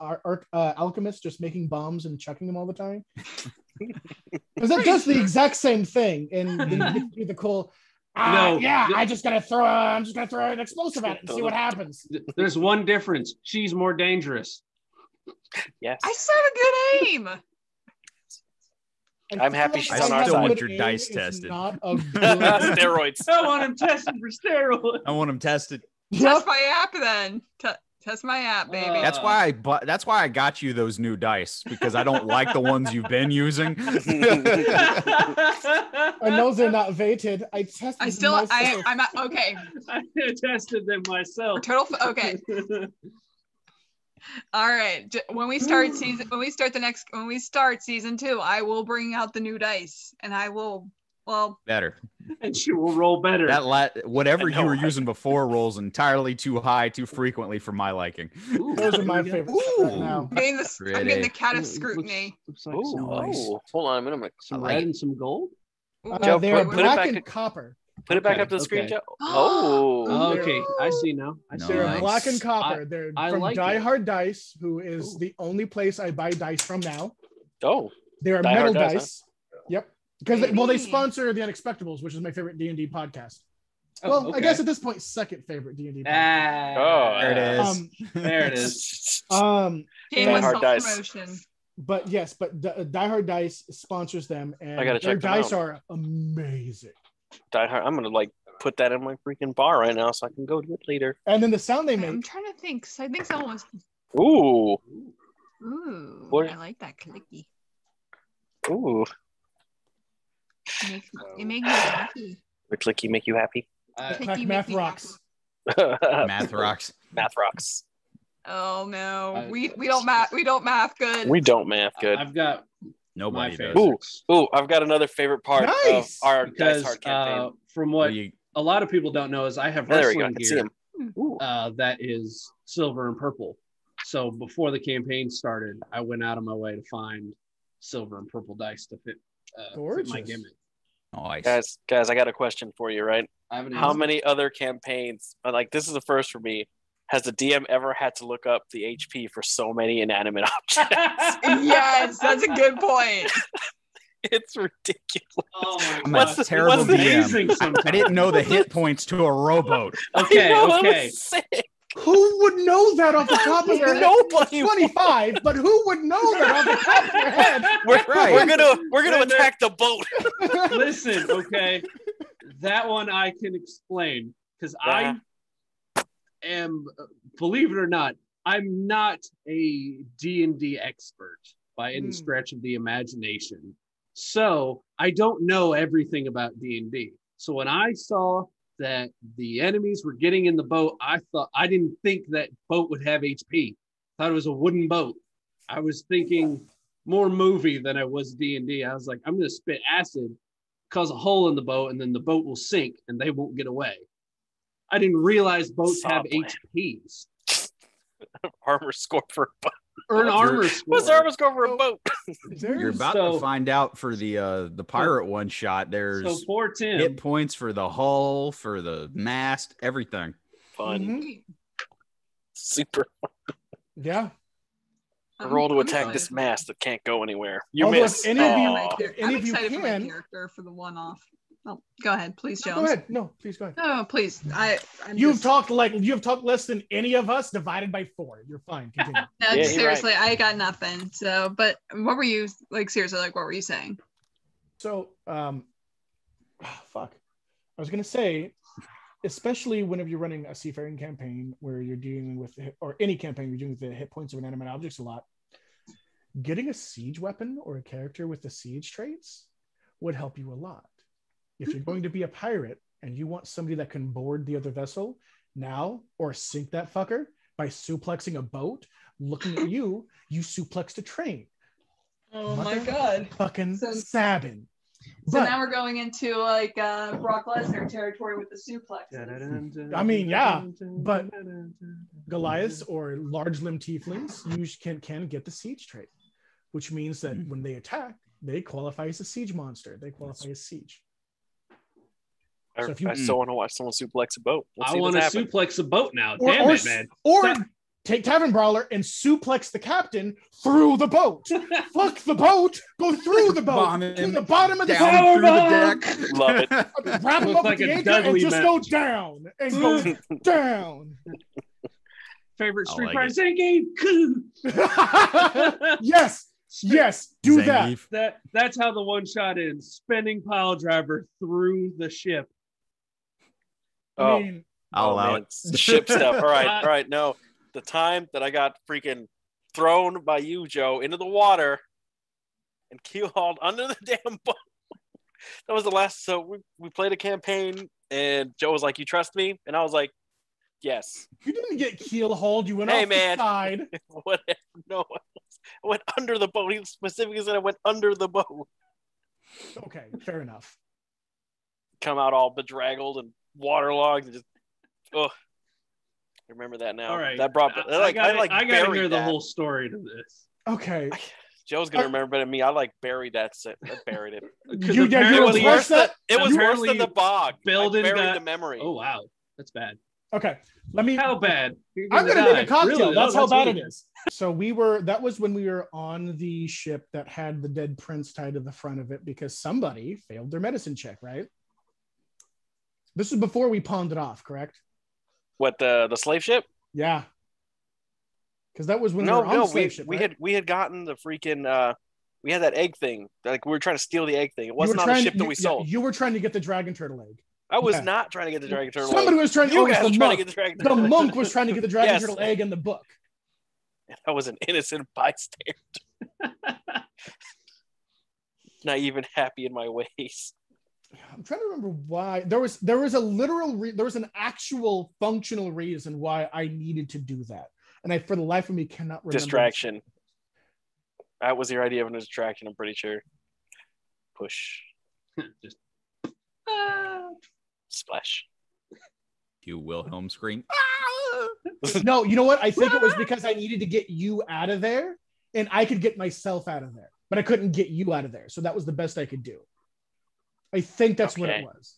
alchemist just making bombs and chucking them all the time? Because that does the exact same thing. And then you get to do the cool, I'm just gonna throw an explosive at it and see what happens. There's one difference. She's more dangerous. Yes. I still have a good aim. I'm happy she's on our still side. want your dice tested. Not a good... Steroids. I want him tested for steroids. I want them tested. Test my app then. Test my app, baby. That's why I got you those new dice, because I don't like the ones you've been using. And those are not weighted. I tested them myself. I'm okay. I tested them myself. Okay. All right. When we start season 2, I will bring out the new dice, and I will. Well, better. And she will roll better. Whatever you were using before rolls entirely too high, too frequently for my liking. Ooh, those are my favorites right now. I'm getting the cat of scrutiny. Looks like some nice. Hold on a minute. Some red and some gold. They're black and copper. Put it back up to the screen, Joe. Okay. I see now. They're black and copper. They're from like Die Hard Dice, who is the only place I buy dice from now. Oh. They are metal dice. Huh? Yep. Because they sponsor the Unexpectables, which is my favorite D&D podcast. I guess at this point, second favorite D&D podcast. There it is. There it is. Die Hard Dice. But yes, Die Hard Dice sponsors them, and their dice are amazing. Die Hard. I'm gonna put that in my freaking bar right now, so I can go do it later. And then the sound they make. I'm trying to think. I think someone was. Ooh. I like that clicky. Ooh. It makes me happy. The clicky make you happy? Math rocks. Math rocks. Math rocks. Oh no, we don't math. We don't math good. We don't math good. I've got nobody does. Ooh! I've got another favorite part of our Dice Hard campaign. From what a lot of people don't know is I have wrestling gear that is silver and purple. So before the campaign started, I went out of my way to find silver and purple dice to fit my gimmick. Nice. Guys, I got a question for you, right? How many other campaigns, this is the first for me, has the DM ever had to look up the HP for so many inanimate objects? Yes, that's a good point. It's ridiculous. Oh my I'm a terrible DM. I didn't know the hit points to a rowboat. Okay. Who would know that off the top of their head? Nobody. 25, but who would know that off the top of their head? We're gonna attack the boat. Listen, okay, that one I can explain because I am, believe it or not, I'm not a D&D expert by any stretch of the imagination, so I don't know everything about D&D. So when I saw that the enemies were getting in the boat, I didn't think that boat would have HP. I thought it was a wooden boat. I was thinking more movie than I was D&D. I was like, I'm going to spit acid, cause a hole in the boat, and then the boat will sink and they won't get away. I didn't realize boats have HPs. Armor score for a boat. Or an armor score. What's the armor score for a boat? You're about to find out for the pirate one shot. There's poor Tim. Hit points for the hull, for the mast, everything. Fun. Mm-hmm. Super fun. Yeah. Roll to attack this mast that can't go anywhere. You Although miss. I'm excited for my character for the one-off. Oh, go ahead, please, Jones. Go ahead. No, please go ahead. No, please. You've talked less than any of us divided by 4. You're fine. Continue. Seriously, right. I got nothing. So, but what were you seriously? What were you saying? So, fuck. I was gonna say, especially whenever you're running a seafaring campaign where you're dealing with, or any campaign you're dealing with the hit points of inanimate objects a lot. getting a siege weapon or a character with the siege traits would help you a lot. If you're going to be a pirate and you want somebody that can board the other vessel now or sink that fucker by suplexing a boat, looking at you, you suplexed a train. Oh my god. Fucking Sabin. So now we're going into like Brock Lesnar territory with the suplex. I mean, yeah, but Goliaths or large limb tieflings can get the siege trait, which means that when they attack, they qualify as a siege monster. They qualify as siege. So I still want to watch someone suplex a boat. I want to suplex a boat now. Or, Damn it, man. Or take Tavern Brawler and suplex the captain through the boat. Fuck the boat. Go through the boat. To the bottom of the down through the deck. Love it. Wrap him up with the anchor and just go down. And go down. Favorite Street like Fighter game? Yes. Yes. Do Zangief. That's how the one shot ends. Spinning pile driver through the ship. I mean, I'll allow it. The ship stuff. All right. No. The time that I got freaking thrown by you, Joe, into the water and keel-hauled under the damn boat. That was the last. So we played a campaign, and Joe was like, "You trust me?" And I was like, "Yes." You didn't get keel-hauled. You went Hey, off man. the side. Whatever. No, I went under the boat. He specifically said I went under the boat. Okay, fair enough. Come out all bedraggled and waterlogged, and just I remember that now. All right. That brought I gotta buried hear the that. whole story to this. Okay. Joe's gonna remember better than me. I buried that. I buried it. You apparently- were It was worse worse than apparently the bog. Belden I buried got- the memory. Oh wow, that's bad. Okay. Let me. How bad? You're I'm gonna die. make a cocktail. Really? That's Oh, how bad really it is. So that was when we were on the ship that had the dead prince tied to the front of it because somebody failed their medicine check, right? This was before we pawned it off, correct? What, the slave ship? Yeah. Because that was when we were on the slave ship. we had gotten the freaking we had that egg thing. Like we were trying to steal the egg thing. It wasn't on the ship that we sold. You were trying to get the dragon turtle egg. I was not trying to get the dragon turtle egg. Somebody was trying to. You guys the were trying to monk. get the dragon The turtle egg. monk was trying to get the dragon Yes. turtle egg in the book. I was an innocent bystander. Not even happy in my ways. I'm trying to remember why there was an actual functional reason why I needed to do that, and I for the life of me cannot remember. Distraction. That was your idea of a distraction. I'm pretty sure. Push. Just Splash. You Wilhelm scream. No, you know what? I think it was because I needed to get you out of there, and I could get myself out of there, but I couldn't get you out of there, so that was the best I could do. I think that's what it was.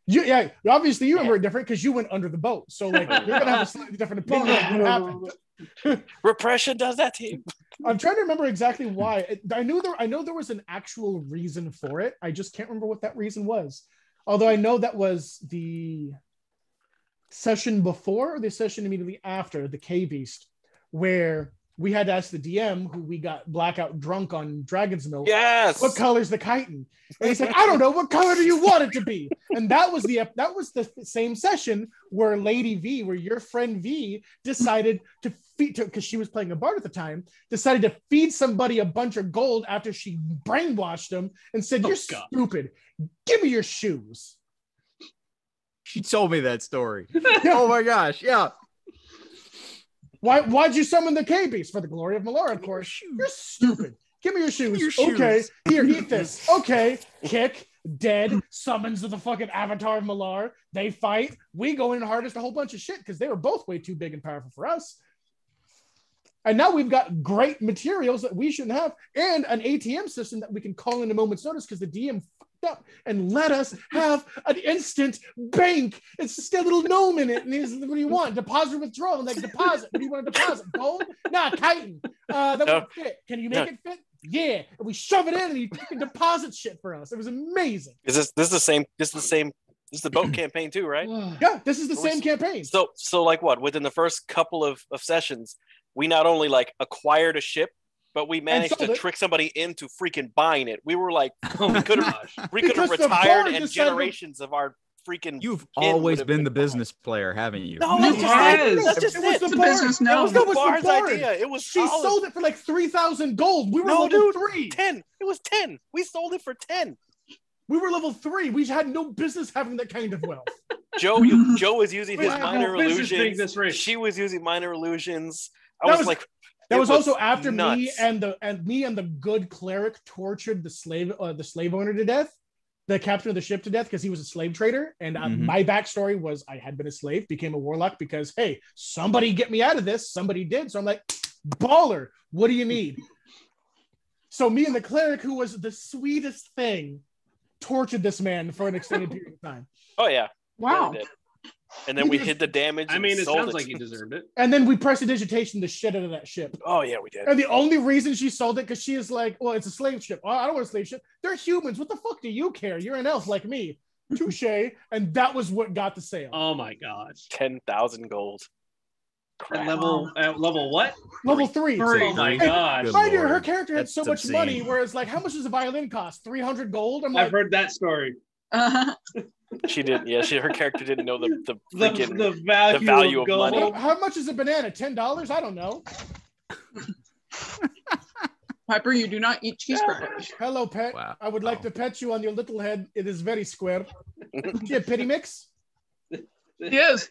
Yeah, obviously you remember it different because you went under the boat. So like you're gonna have a slightly different opinion of what happened. Repression does that to you. I'm trying to remember exactly why. I know there was an actual reason for it. I just can't remember what that reason was. Although I know that was the session before or the session immediately after the K Beast, where we had to ask the DM, who we got blackout drunk on Dragon's Milk. Yes. What color's the chitin? And he said, I don't know. What color do you want it to be? And that was the same session where Lady V, where your friend V decided to feed, because she was playing a bard at the time, decided to feed somebody a bunch of gold after she brainwashed them and said, "You're stupid. Give me your shoes." She told me that story. Oh my gosh. Yeah. Why'd you summon the K-Beast? For the glory of Malara, of course. You're stupid. Give me your shoes. Okay, here, eat this. Okay, kick, dead, summons the fucking avatar of Malar. They fight. We go in and harvest a whole bunch of shit because they were both way too big and powerful for us. And now we've got great materials that we shouldn't have and an ATM system that we can call in a moment's notice because the DM fucked up and let us have an instant bank. It's just a little gnome in it. And he's, what do you want? Deposit or withdrawal? And like, deposit. What do you want to deposit? Gold? Nah, chitin. That won't fit. Can you make it fit? Yeah. And we shove it in and he fucking deposits shit for us. It was amazing. This is the same. This is the boat campaign too, right? Yeah, this is the same campaign. So like what? Within the first couple of sessions, we not only like acquired a ship, but we managed to trick somebody into freaking buying it. We were like, we could have retired and generations of our freaking. You've kid always would've been the fine. business player, haven't you? No, He has. that's just It was it. the It's a bar. business It was known. the bar's idea. It was She solid. sold it for like 3,000 gold. We were No, level dude, 3. 10. It was 10. We sold it for 10. We were level 3. We had no business having that kind of wealth. Joe was using We his have minor no business being illusions. this rich. She was using minor illusions. I That was was- like, That it was also after nuts. me and the good cleric tortured the slave owner to death, the captain of the ship to death, because he was a slave trader. And my backstory was I had been a slave, became a warlock because, hey, somebody get me out of this. Somebody did. So I'm like, baller. What do you need? So me and the cleric, who was the sweetest thing, tortured this man for an extended period of time. Oh yeah. Wow. Really did. And then we hid the damage. I and mean, it sold sounds like he deserved it. And then we prestidigitation the shit out of that ship. Oh yeah, we did. And the only reason she sold it because she is like, well, it's a slave ship. Oh, I don't want a slave ship. They're humans. What the fuck do you care? You're an elf like me. Touche. And that was what got the sale. Oh my gosh. 10,000 gold. At Crap. level what? Level 3. Oh my gosh. Good Mind you, Lord. her character had That's so much obscene. money, whereas like, how much does a violin cost? 300 gold? I'm I've like, heard that story. She didn't. Yeah, her character didn't know the freaking. The value of of gold. money. how much is a banana? $10? I don't know. Piper, you do not eat cheese crackers. Hello, pet. Wow. I would like to pet you on your little head. It is very square. Do you have pity mix? Yes.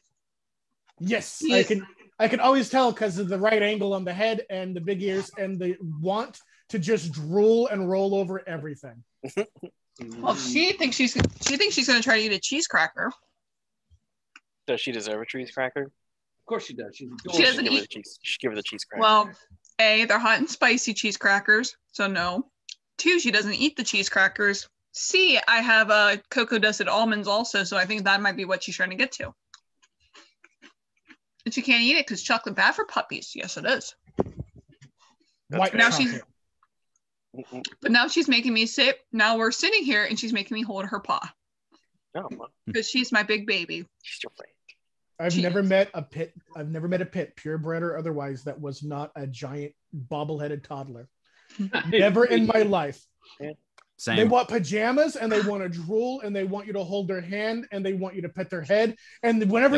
Yes, Yes. I can always tell because of the right angle on the head and the big ears and the want to just drool and roll over everything. Well, she thinks she's gonna try to eat a cheese cracker. Does she deserve a cheese cracker? Of course she does. She's a She doesn't Give her eat. the cheese. She give her the cheese cracker. Well, A, they're hot and spicy cheese crackers, so no. 2, she doesn't eat the cheese crackers. C, I have cocoa dusted almonds also, so I think that might be what she's trying to get to. And she can't eat it because chocolate bad for puppies. Yes, it is. White Now chocolate. she's- But now she's making me sit. Now we're sitting here and she's making me hold her paw Oh, well, because she's my big baby. she's your friend. I've Cheese. never met a pit. I've never met a pit, purebred or otherwise, that was not a giant bobble-headed toddler. Never in my life. Same. They want pajamas and they want to drool and they want you to hold their hand and they want you to pet their head. And whenever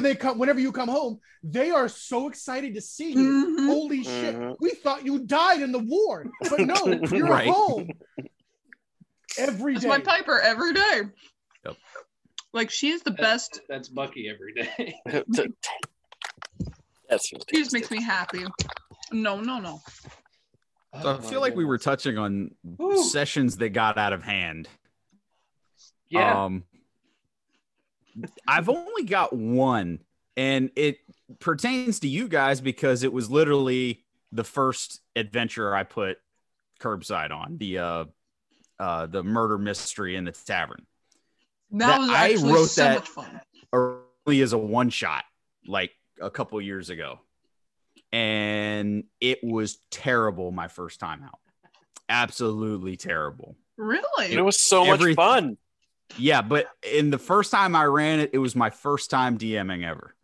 you come home, they are so excited to see you. Mhm. Holy shit! Mhm. We thought you died in the war, but no, you're Right. home every That's day. my Piper every day. Yep. Like she's the best. That's Bucky every day. That's She just makes me happy. No. So I feel like we were touching on Woo. sessions that got out of hand. Yeah. I've only got one, and it pertains to you guys because it was literally the first adventure I put Kirbside on, the murder mystery in the tavern. That was I actually wrote so that- much fun. Early as a one shot, like a couple years ago, and it was terrible my first time out. Absolutely terrible. Really? It was so much fun. Yeah, but in the first time I ran it, it was my first time DMing ever.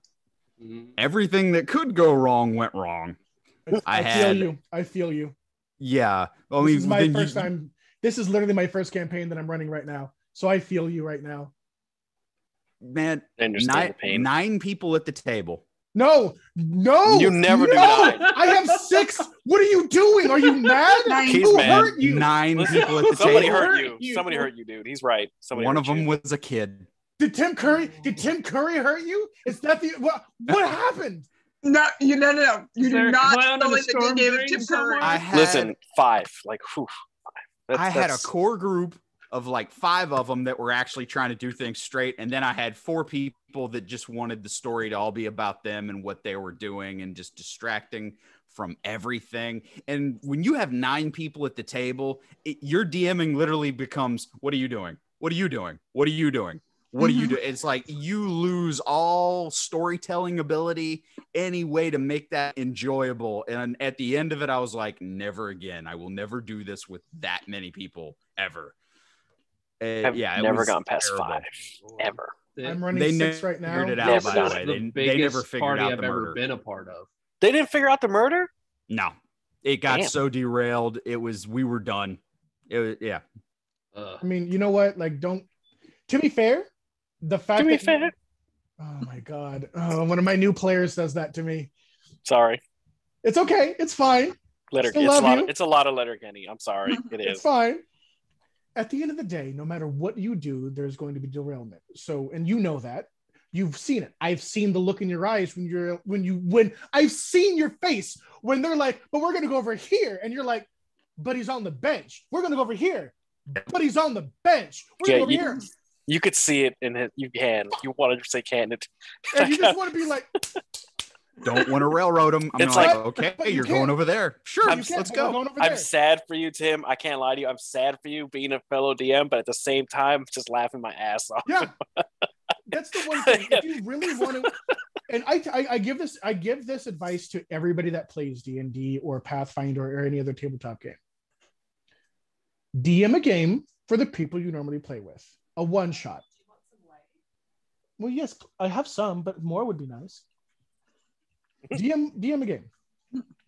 Mhm. Everything that could go wrong went wrong. I had- I feel you. Yeah, I This mean, is my then first time. This is literally my first campaign that I'm running right now. So I feel you right now. man. I understand the pain. 9 people at the table. No. You never do no! nine. I have 6. What are you doing? Are you mad? Nine. He's Who mad. hurt you? 9 Listen, people at the somebody table. hurt Hurt you. you. Somebody hurt you, dude. He's right. Somebody One hurt of them you. was a kid. Did Tim Curry hurt you? Is that the what happened? No. You Is there do a not clown in tell a me that storm you gave it drain Tim somewhere? Curry. I had Listen, 5. Like, whew, 5. I had a core group of like 5 of them that were actually trying to do things straight, and then I had 4 people that just wanted the story to all be about them and what they were doing and just distracting from everything. And when you have 9 people at the table, your DMing literally becomes, what are you doing? What are you doing? What are you doing? What do you do? It's like you lose all storytelling ability, any way to make that enjoyable. And at the end of it, I was like, never again. I will never do this with that many people ever. I've it never was gone past terrible. 5. Ever. I'm running They 6 right now. figured it out, Never by done the it. way. The They never biggest figured party out I've the ever murder. been a part of. They didn't figure out the murder? No, it got Damn. so derailed. We were done. Yeah. I mean, you know what? Like, to be fair, the fact Do me a that favor. oh my god, one of my new players does that to me. Sorry. It's okay. It's fine. Still love you. It's a lot of Letterkenny. I'm sorry. It It's is. fine. At the end of the day, no matter what you do, there's going to be derailment. So, and you know that. You've seen it. I've seen the look in your eyes when I've seen your face when they're like, but we're gonna go over here, and you're like, but he's on the bench. We're gonna go over here, but he's on the bench. We're gonna go over here. You could see it in his. You can. You 100% can. And you just want to be like, don't want to railroad him. I'm It's like, like- okay, but you you're can't. going over there. Sure, You can't, let's but we're go. going over I'm there. sad for you, Tim. I can't lie to you. I'm sad for you being a fellow DM, but at the same time, just laughing my ass off. Yeah, that's the one thing. If you really want to, and I give this advice to everybody that plays D&D or Pathfinder or any other tabletop game. DM a game for the people you normally play with. A one shot. Well, yes, I have some, but more would be nice. DM a game.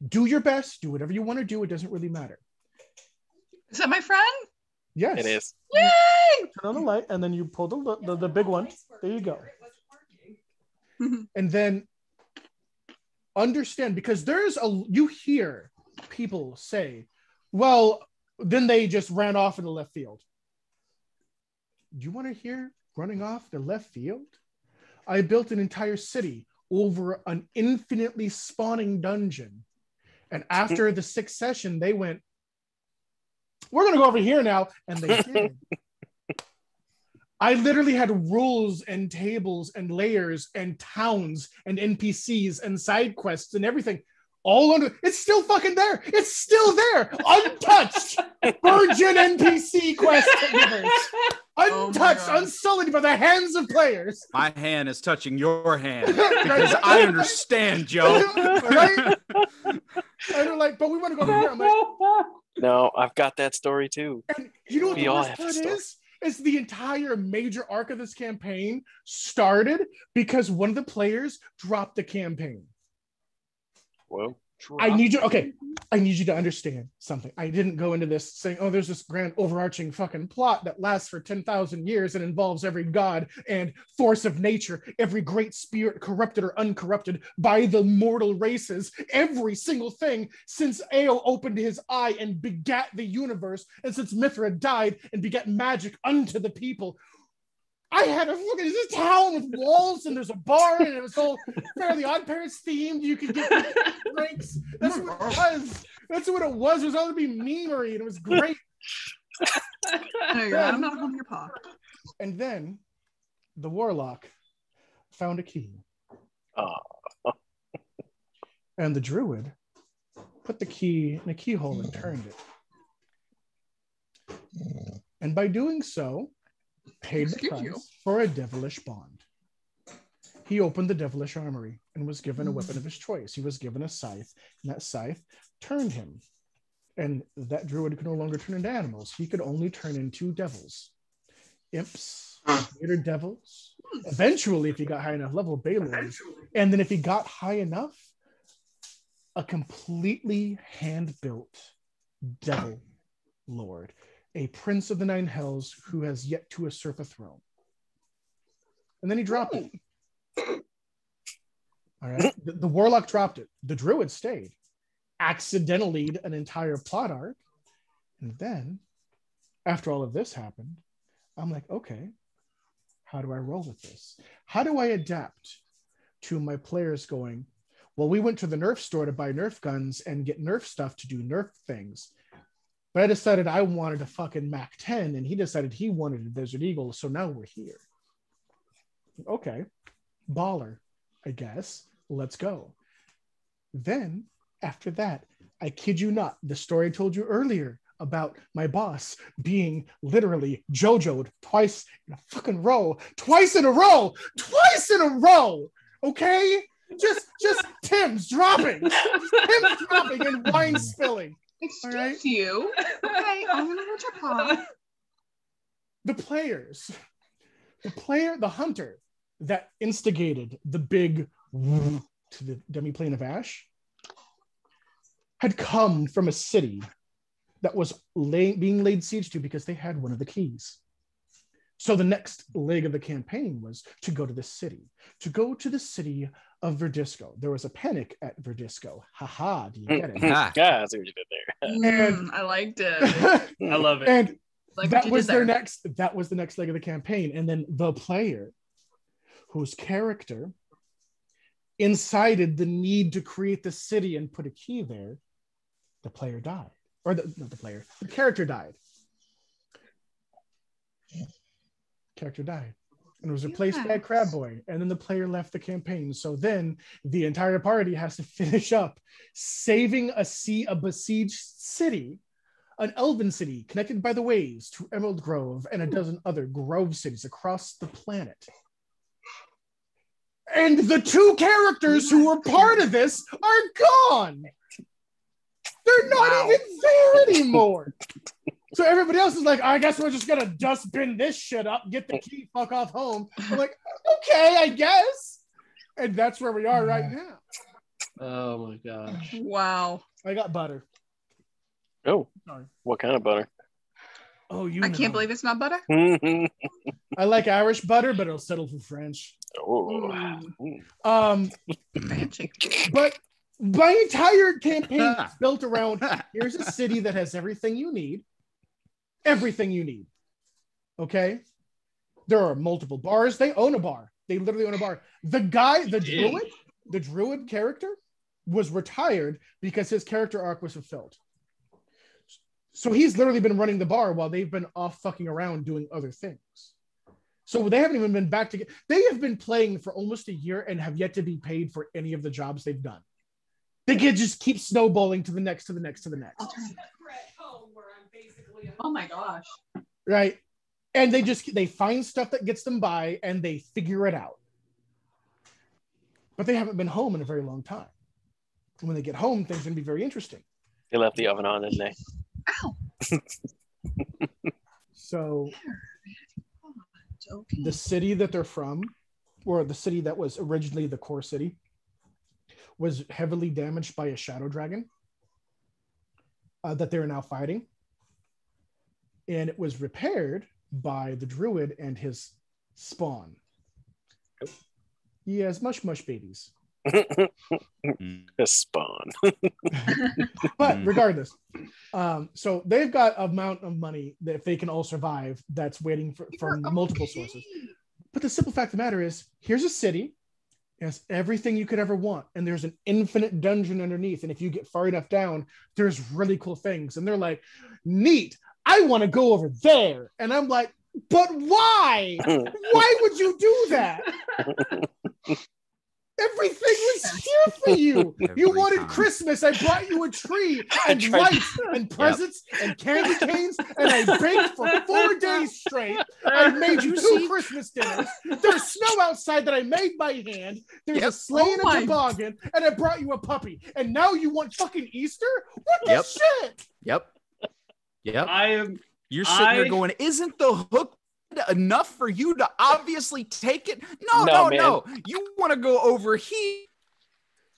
Do your best. Do whatever you want to do. It doesn't really matter. Is that my friend? Yes, It is. Yay! Turn on the light, and then you pull the big one. There you go. And then understand, because you hear people say, well, then they just ran off in the left field. Do you want to hear running off the left field? I built an entire city over an infinitely spawning dungeon. And after the sixth session, they went, we're going to go over here now. And they did. I literally had rules and tables and layers and towns and NPCs and side quests and everything all under. It's still fucking there. It's still there. Untouched. Virgin NPC quest universe. Untouched, unsullied by the hands of players. My hand is touching your hand because I understand, Joe. Right? And they're like, but we want to go over here. I'm like, No, I've got that story too. and you know what We the all worst have part stuff. is? Is the entire major arc of this campaign started because one of the players dropped the campaign. Whoa. I need you to understand something. I didn't go into this saying, oh, there's this grand overarching fucking plot that lasts for 10,000 years and involves every god and force of nature, every great spirit corrupted or uncorrupted by the mortal races, every single thing since Ao opened his eye and begat the universe, and since Mithra died and begat magic unto the people. I had a fucking this town with walls, and there's a bar, and it was all Fairly Odd Parents themed. You could get drinks. That's what it was. That's what it was. It was all to be memery, and it was great. There you go. I'm not holding your paw. And then the warlock found a key. Oh. And the druid put the key in a keyhole and turned it. And by doing so, paid the price for a devilish bond. He opened the devilish armory and was given a weapon of his choice. He was given a scythe, and that scythe turned him. And that druid could no longer turn into animals. He could only turn into devils. Imps, greater devils. Eventually, if he got high enough level, Baylords. And then if he got high enough, a completely hand-built devil lord. A prince of the nine hells who has yet to usurp a throne. And then he dropped it. All right. The warlock dropped it. The druid stayed. Accidentally an entire plot arc. And then, after all of this happened, I'm like, okay, how do I roll with this? How do I adapt to my players going, well, we went to the Nerf store to buy Nerf guns and get Nerf stuff to do Nerf things. But I decided I wanted a fucking Mac 10, and he decided he wanted a Desert Eagle, so now we're here. Okay, baller, I guess. Let's go. Then, after that, I kid you not, the story I told you earlier about my boss being literally JoJo'd twice in a fucking row. Twice in a row! Twice in a row! Okay? Just Tim's dropping. Tim's dropping and wine spilling. Excuse right. you. Okay, I'm gonna hold your paw. The hunter that instigated the big to the demiplane of ash had come from a city that was being laid siege to because they had one of the keys. So the next leg of the campaign was to go to the city, of Verdisco. There was a panic at Verdisco. Haha, do you get it? Yeah, I see what you did there. And I liked it. I love it. And Like that was the next leg of the campaign. And then the player, whose character incited the need to create the city and put a key there, the player died. Or the character died. Character died. And was replaced by a crab boy. And then the player left the campaign. So then the entire party has to finish up saving a besieged city, an elven city connected by the ways to Emerald Grove and a dozen other grove cities across the planet. And the two characters who were part of this are gone. They're not even there anymore. So everybody else is like, I guess we're just gonna dustbin this shit up, get the key, fuck off home. I'm like, okay, I guess. And that's where we are right now. Oh my gosh. Wow. I got butter. Oh, Sorry. what kind of butter? Oh, I can't believe it's not butter. I like Irish butter, but I'll settle for French. Fancy. But my entire campaign is built around here's a city that has everything you need. Everything you need. Okay? There are multiple bars. They own a bar. They literally own a bar. The druid character was retired because his character arc was fulfilled. So he's literally been running the bar while they've been off fucking around doing other things. So they haven't even been back together. They have been playing for almost a year and have yet to be paid for any of the jobs they've done. They can just keep snowballing to the next, to the next, to the next. Oh my gosh. Right? And they find stuff that gets them by and they figure it out. But they haven't been home in a very long time. And when they get home, things are going to be very interesting. They left the oven on, didn't they? Ow. So the city that they're from, or the city that was originally the core city, was heavily damaged by a shadow dragon that they're now fighting. And it was repaired by the druid and his spawn. He has mush babies. A spawn. But regardless, so they've got an amount of money that if they can all survive, that's waiting from multiple sources. But the simple fact of the matter is, here's a city, it has everything you could ever want, and there's an infinite dungeon underneath. And if you get far enough down, there's really cool things. And they're like, neat, I want to go over there. And I'm like, but why? Why would you do that? Everything was here for you. You wanted Christmas. I brought you a tree and lights and presents and candy canes, and I baked for 4 days straight. I made you 2 Christmas dinners. There's snow outside that I made by hand. There's a sleigh and a toboggan, and I brought you a puppy. And now you want fucking Easter? What the shit? Yep. You're sitting there going, isn't the hook enough for you to obviously take it? No. You want to go over here.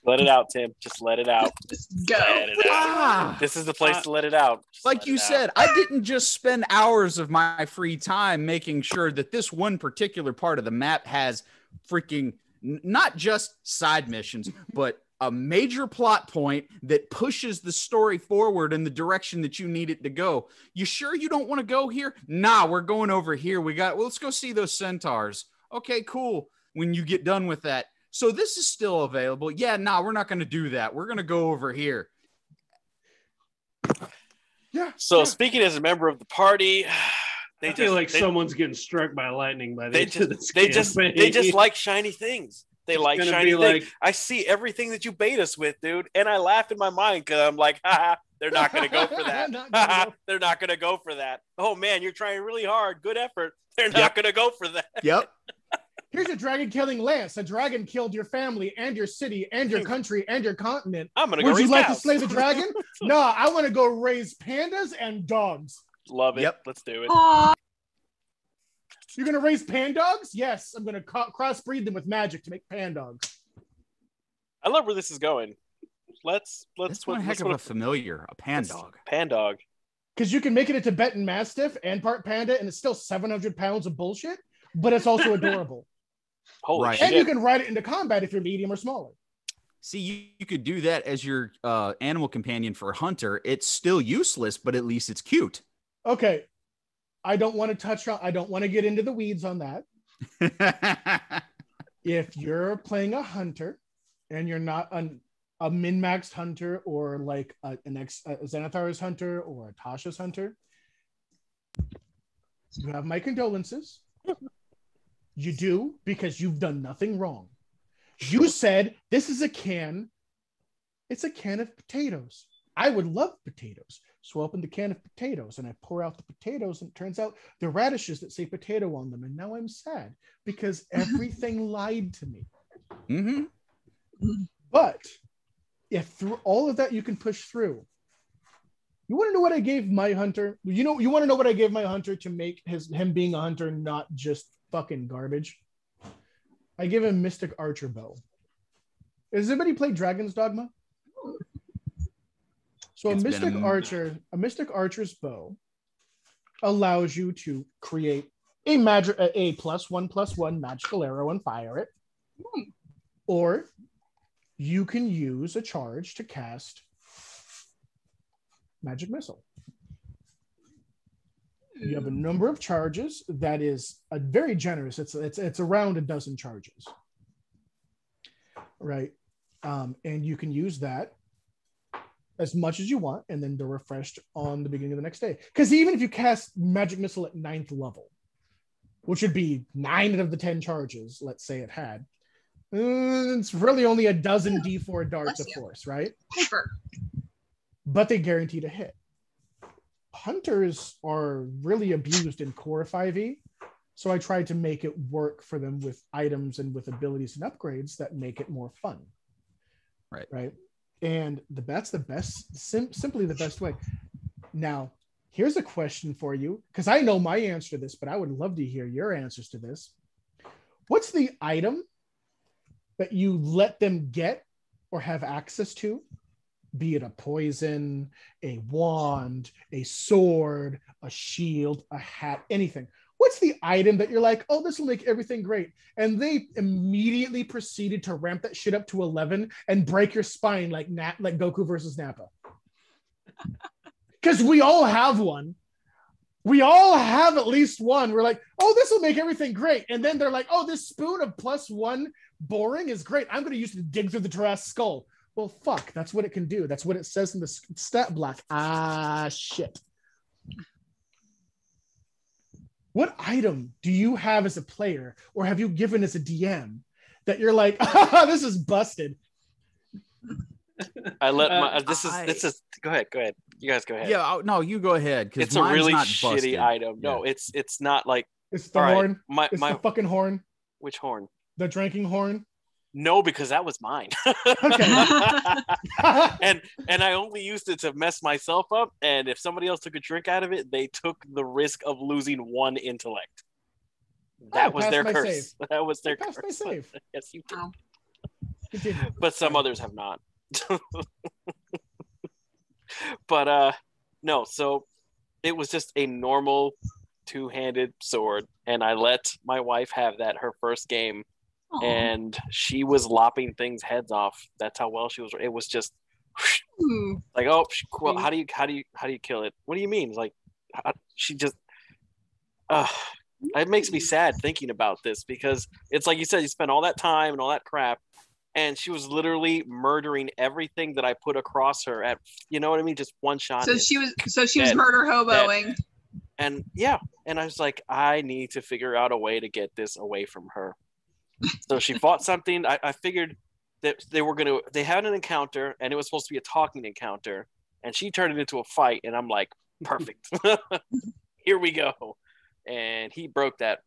Let it out, Tim. Just let it out. Just go. Let it out. This is the place to let it out. Just like you said, I didn't just spend hours of my free time making sure that this one particular part of the map has freaking not just side missions, but a major plot point that pushes the story forward in the direction that you need it to go. You sure you don't want to go here? Nah, we're going over here. Let's go see those centaurs. Okay, cool. When you get done with that. So this is still available. Yeah, nah, we're not going to do that. We're going to go over here. Yeah. So speaking as a member of the party, I feel like someone's getting struck by lightning by the end of this they campaign. just like shiny things. They like shiny things. I see everything that you bait us with, dude. And I laugh in my mind because I'm like, haha, they're not going to go for that. They're not going to go for that. Oh, man, you're trying really hard. Good effort. They're not going to go for that. Yep. Here's a dragon killing lance. A dragon killed your family and your city and your country and your continent. I'm going to go Would you raise like cows. to slay the dragon? No, I want to go raise pandas and dogs. Love it. Yep. Let's do it. You're going to raise pandogs? Yes, I'm going to crossbreed them with magic to make pandogs. I love where this is going. Let's That's one heck of a familiar, a pandog. Pandog. Because you can make it a Tibetan Mastiff and part panda, and it's still 700 pounds of bullshit, but it's also adorable. Holy Right. shit. And you can ride it into combat if you're medium or smaller. See, you could do that as your animal companion for hunter. It's still useless, but at least it's cute. Okay. I don't want to get into the weeds on that. If you're playing a hunter and you're not a min-maxed hunter or like a Xanathar's hunter or a Tasha's hunter, you have my condolences. You do, because you've done nothing wrong. You said this is a can. It's a can of potatoes. I would love potatoes. So I open the can of potatoes and I pour out the potatoes, and it turns out they're radishes that say potato on them. And now I'm sad because everything lied to me. Mm-hmm. But if through all of that you can push through, you want to know what I gave my hunter? You want to know what I gave my hunter to make him being a hunter not just fucking garbage? I give him Mystic Archer Bow. Has anybody played Dragon's Dogma? So a Mystic Archer's Bow allows you to create a +1/+1 magical arrow and fire it. Or you can use a charge to cast Magic Missile. You have a number of charges that is very generous. It's around a dozen charges, right? And you can use that as much as you want, and then they're refreshed on the beginning of the next day. Because even if you cast Magic Missile at 9th level, which would be 9 of the 10 charges, let's say it had, it's really only a dozen D4 darts of force, right? Sure. But they guarantee to hit. Hunters are really abused in core 5e, so I tried to make it work for them with items and with abilities and upgrades that make it more fun. Right. And that's the best, simply the best way. Now, here's a question for you, because I know my answer to this, but I would love to hear your answers to this. What's the item that you let them get or have access to? Be it a poison, a wand, a sword, a shield, a hat, anything. What's the item that you're like, oh, this will make everything great? And they immediately proceeded to ramp that shit up to 11 and break your spine like Goku versus Nappa. Because we all have one. We all have at least one. We're like, oh, this will make everything great. And then they're like, oh, this spoon of +1 boring is great. I'm going to use it to dig through the Jurassic skull. Well, fuck, that's what it can do. That's what it says in the stat block. Shit. What item do you have as a player, or have you given as a DM, that you're like, this is busted? I let my this is go ahead. You guys go ahead. Yeah, no, you go ahead, because it's a really not shitty busted. item. No, it's not like it's the horn. Right, it's the fucking horn. Which horn? The drinking horn. No, because that was mine. Okay. and I only used it to mess myself up. And if somebody else took a drink out of it, they took the risk of losing 1 intellect. That was their curse. Save. That was their curse. My save. Yes, you did. Wow. Continue. But some others have not. But no, so it was just a normal 2-handed sword, and I let my wife have that her first game. Aww. And she was lopping things heads off. That's how well she was. It was just like, oh, well, how do you kill it? What do you mean? It's like she just. It makes me sad thinking about this, because it's like you said, you spent all that time and all that crap, and she was literally murdering everything that I put across her at. You know what I mean? Just one shot. So she was murder hoboing. And yeah, and I was like, I need to figure out a way to get this away from her. So she fought something. I figured that they had an encounter, and it was supposed to be a talking encounter, and she turned it into a fight, and I'm like, perfect. Here we go. And he broke that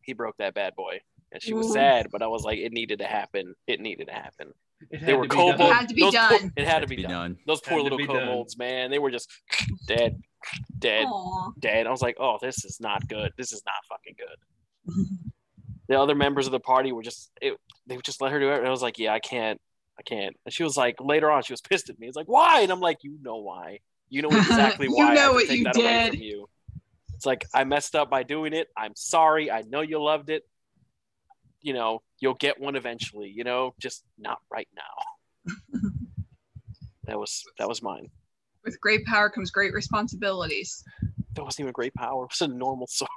bad boy, and she was sad, but I was like, it needed to happen. They were kobolds. It had to be done. It had to be done. Those poor little kobolds, man, they were just dead. Aww. Dead. I was like, oh, this is not good. This is not fucking good. The other members of the party were they would just let her do it. And I was like, yeah, I can't. And she was like, later on, she was pissed at me. It's like, why? And I'm like, you know why. You know exactly You why I know had to what take you that away did. from you. It's like, I messed up by doing it. I'm sorry. I know you loved it. You know, you'll get one eventually, you know, just not right now. That was mine. With great power comes great responsibilities. That wasn't even great power. It was a normal sword.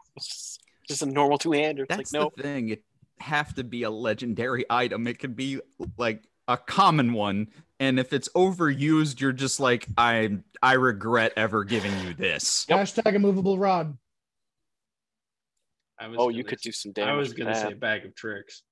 Just a normal two-hander. It's That's like, no. the thing. It have to be a legendary item. It could be like a common one, and if it's overused, you're just like, I regret ever giving you this. Yep. Hashtag immovable rod. You could do some damage. I was with gonna that. say bag of tricks.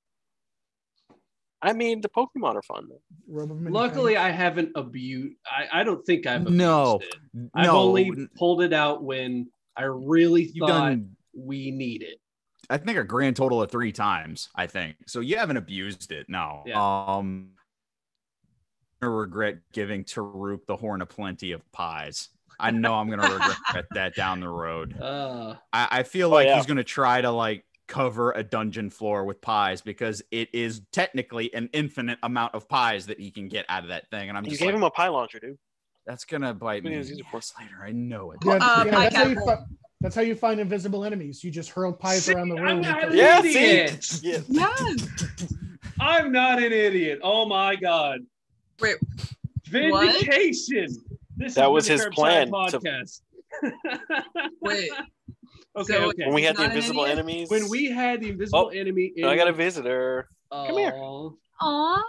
I mean, the Pokemon are fun. Robe of many Luckily, kinds. I haven't abused. I don't think I've abused No, it. I've no. only pulled it out when I really You've thought done, we need it. I think, a grand total of 3 times. I think so. You haven't abused it. No. Yeah. I regret giving Taruk the Horn of Plenty of pies. I know I'm gonna regret that down the road. I feel like he's gonna try to like cover a dungeon floor with pies because it is technically an infinite amount of pies that he can get out of that thing. And I'm just gave him a pie launcher, dude. That's gonna bite me Yes, later. I know it. Yeah, pie that's how you find invisible enemies. You just hurl pies around the room. I'm not an Yeah, idiot. see? Yeah. Yes. I'm not an idiot. Oh my god. Wait. Vindication. That was his Curbside plan. Podcast. Wait. Okay, So- okay. When we had the Not an invisible idiot? enemies. When we had the invisible enemy in I got a visitor. Come here. Aw.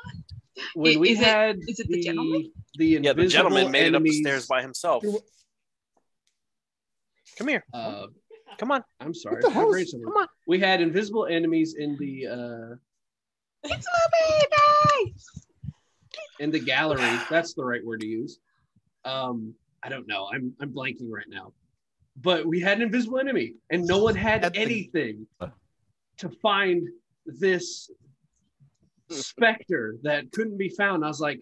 When we Is it- had is it the gentleman? the invisible Yeah, the gentleman made it up the enemies, stairs by himself. Come here. Come on. I'm sorry. What the hell my is- brain's over. Come on. We had invisible enemies in the It's a baby. in the gallery. That's the right word to use. I don't know. I'm blanking right now. But we had an invisible enemy, and no one had anything to find this specter that couldn't be found. I was like,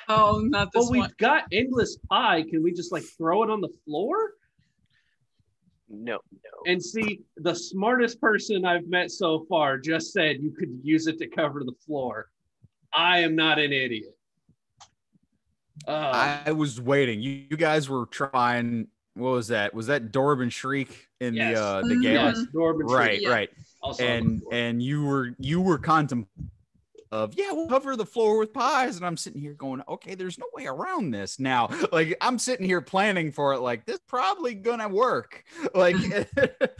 Oh, not this well, one. we've got endless pie. Can we just like throw it on the floor? No. And see, the smartest person I've met so far just said you could use it to cover the floor. I am not an idiot. I was waiting. You guys were trying. What was that? Was that Dorb and Shriek in Yes. the gala? Yes, Norman Right, Shriek. right. Also on the floor. And you were contemplating of, yeah, we'll cover the floor with pies, and I'm sitting here going, okay, there's no way around this now. Like, I'm sitting here planning for it, like, this probably gonna work. Like, That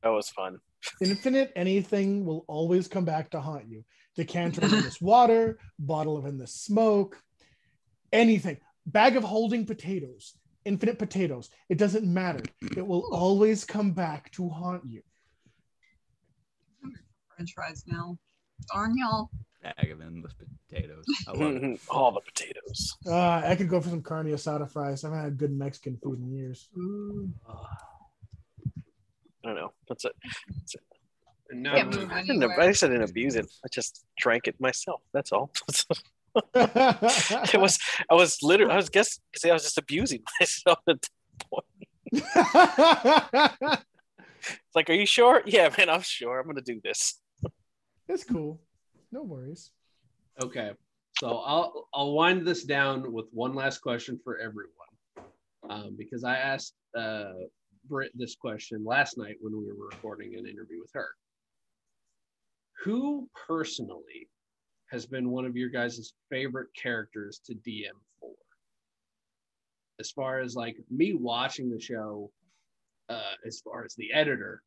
was fun. Infinite anything will always come back to haunt you. Decanter of endless water, bottle of endless smoke, anything. Bag of holding potatoes, infinite potatoes. It doesn't matter. It will always come back to haunt you. French fries now. Darn y'all. bag of endless potatoes. I love it. All the potatoes. I could go for some carne asada fries. I haven't had good Mexican food in years. I don't know. That's it. No, Can't move I anywhere. I didn't abuse it. I just drank it myself. That's all. I was just abusing myself at that point. It's like, are you sure? Yeah, man, I'm sure. I'm gonna do this. It's cool. No worries. Okay, so I'll wind this down with one last question for everyone, because I asked Britt this question last night when we were recording an interview with her. Who personally has been one of your guys' favorite characters to DM for? As far as like me watching the show, as far as the editor,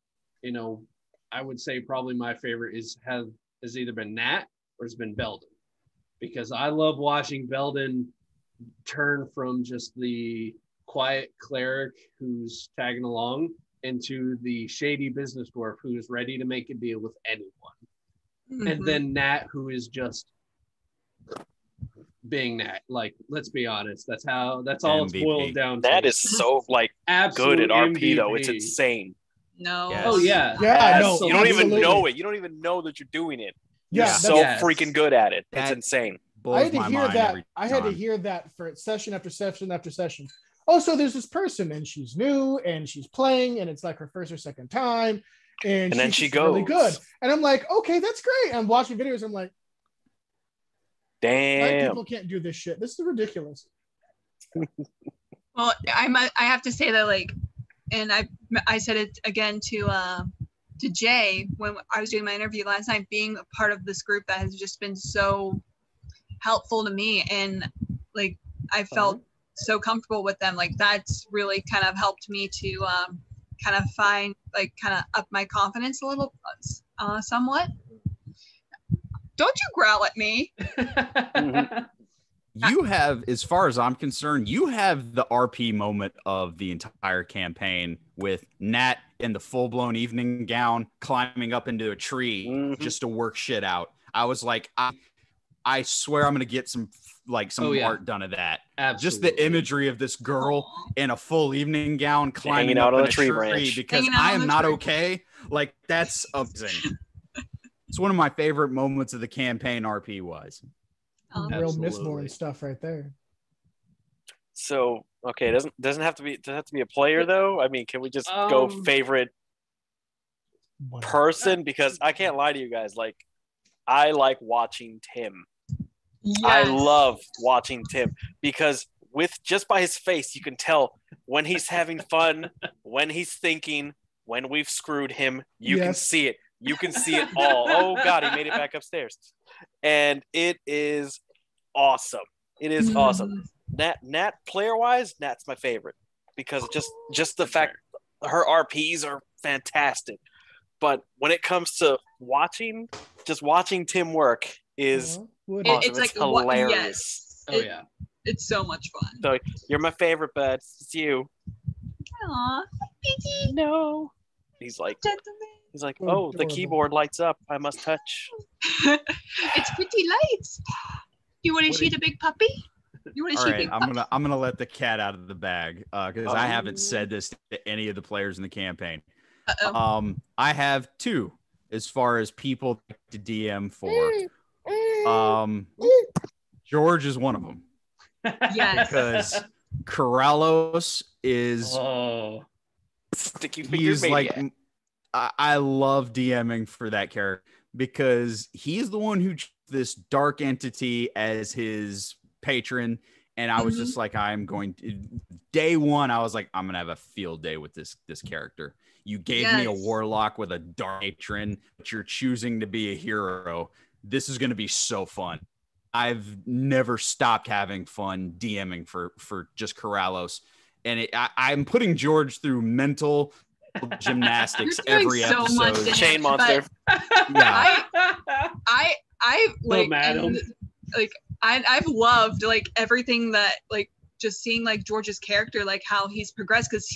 I would say probably my favorite has either been Nat or it's been Belden, because I love watching Belden turn from just the quiet cleric who's tagging along into the shady business dwarf who's ready to make a deal with anyone. Mm-hmm. And then Nat, who is just being Nat. Like, let's be honest, that's all MVP. it's boiled down to. That is so absolute good at RP though. MVP. It's insane. No. Yes. Oh yeah. Yeah, no, You don't even absolutely. know it. You don't even know that you're doing it. You're Yeah, so Yes. freaking good at it. It's That- insane. Blows I had to my hear mind that. every I had to time. hear that for session after session after session. Oh, so there's this person and she's new and she's playing and it's like her first or second time. And then she's she just really goes. good. And I'm like, okay, that's great. I'm watching videos. I'm like, white Damn. people can't do this shit. This is ridiculous. Well, I have to say that, like, and I said it again to Jay when I was doing my interview last night, being a part of this group that has just been so helpful to me, and like I felt so comfortable with them. Like that's really kind of helped me to kind of find, like, kind of up my confidence a little, somewhat. Don't you growl at me. You have, as far as I'm concerned, you have the RP moment of the entire campaign with Nat in the full-blown evening gown climbing up into a tree just to work shit out. I was like, I swear I'm going to get some art done of that. Absolutely. Just the imagery of this girl in a full evening gown climbing up in a tree branch because I am not okay. Like, that's amazing. It's one of my favorite moments of the campaign RP-wise. Real Mistborn stuff right there. So, okay, it doesn't have to be a player though. I mean, can we just go favorite person? Because I can't lie to you guys, like, I like watching Tim. Yes. I love watching Tim because just by his face, you can tell when he's having fun, when he's thinking, when we've screwed him. You can see it. You can see it all. Oh God, he made it back upstairs, and it is awesome. It is awesome. Nat player wise, Nat's my favorite because just the fact her RPs are fantastic. But when it comes to watching Tim work is awesome. It's hilarious. It's so much fun. So you're my favorite, bud. It's you. Aww. No. He's like, oh, the keyboard lights up. I must touch. It's pretty lights. You want to shoot a big puppy? All right, I'm gonna let the cat out of the bag because I haven't said this to any of the players in the campaign. I have two as far as people to DM for. George is one of them. Yes. Because Corrales is sticky fingers. He's maniac. Like, I love DMing for that character because he's the one who chose this dark entity as his patron. And I was just like, day one, I was like, I'm going to have a field day with this character. You gave me a warlock with a dark patron, but you're choosing to be a hero. This is going to be so fun. I've never stopped having fun DMing for just Corrales. And I'm putting George through mental gymnastics every episode. Chain monster. Yeah. I like, I've loved like everything that, like, just seeing like George's character, like how he's progressed, because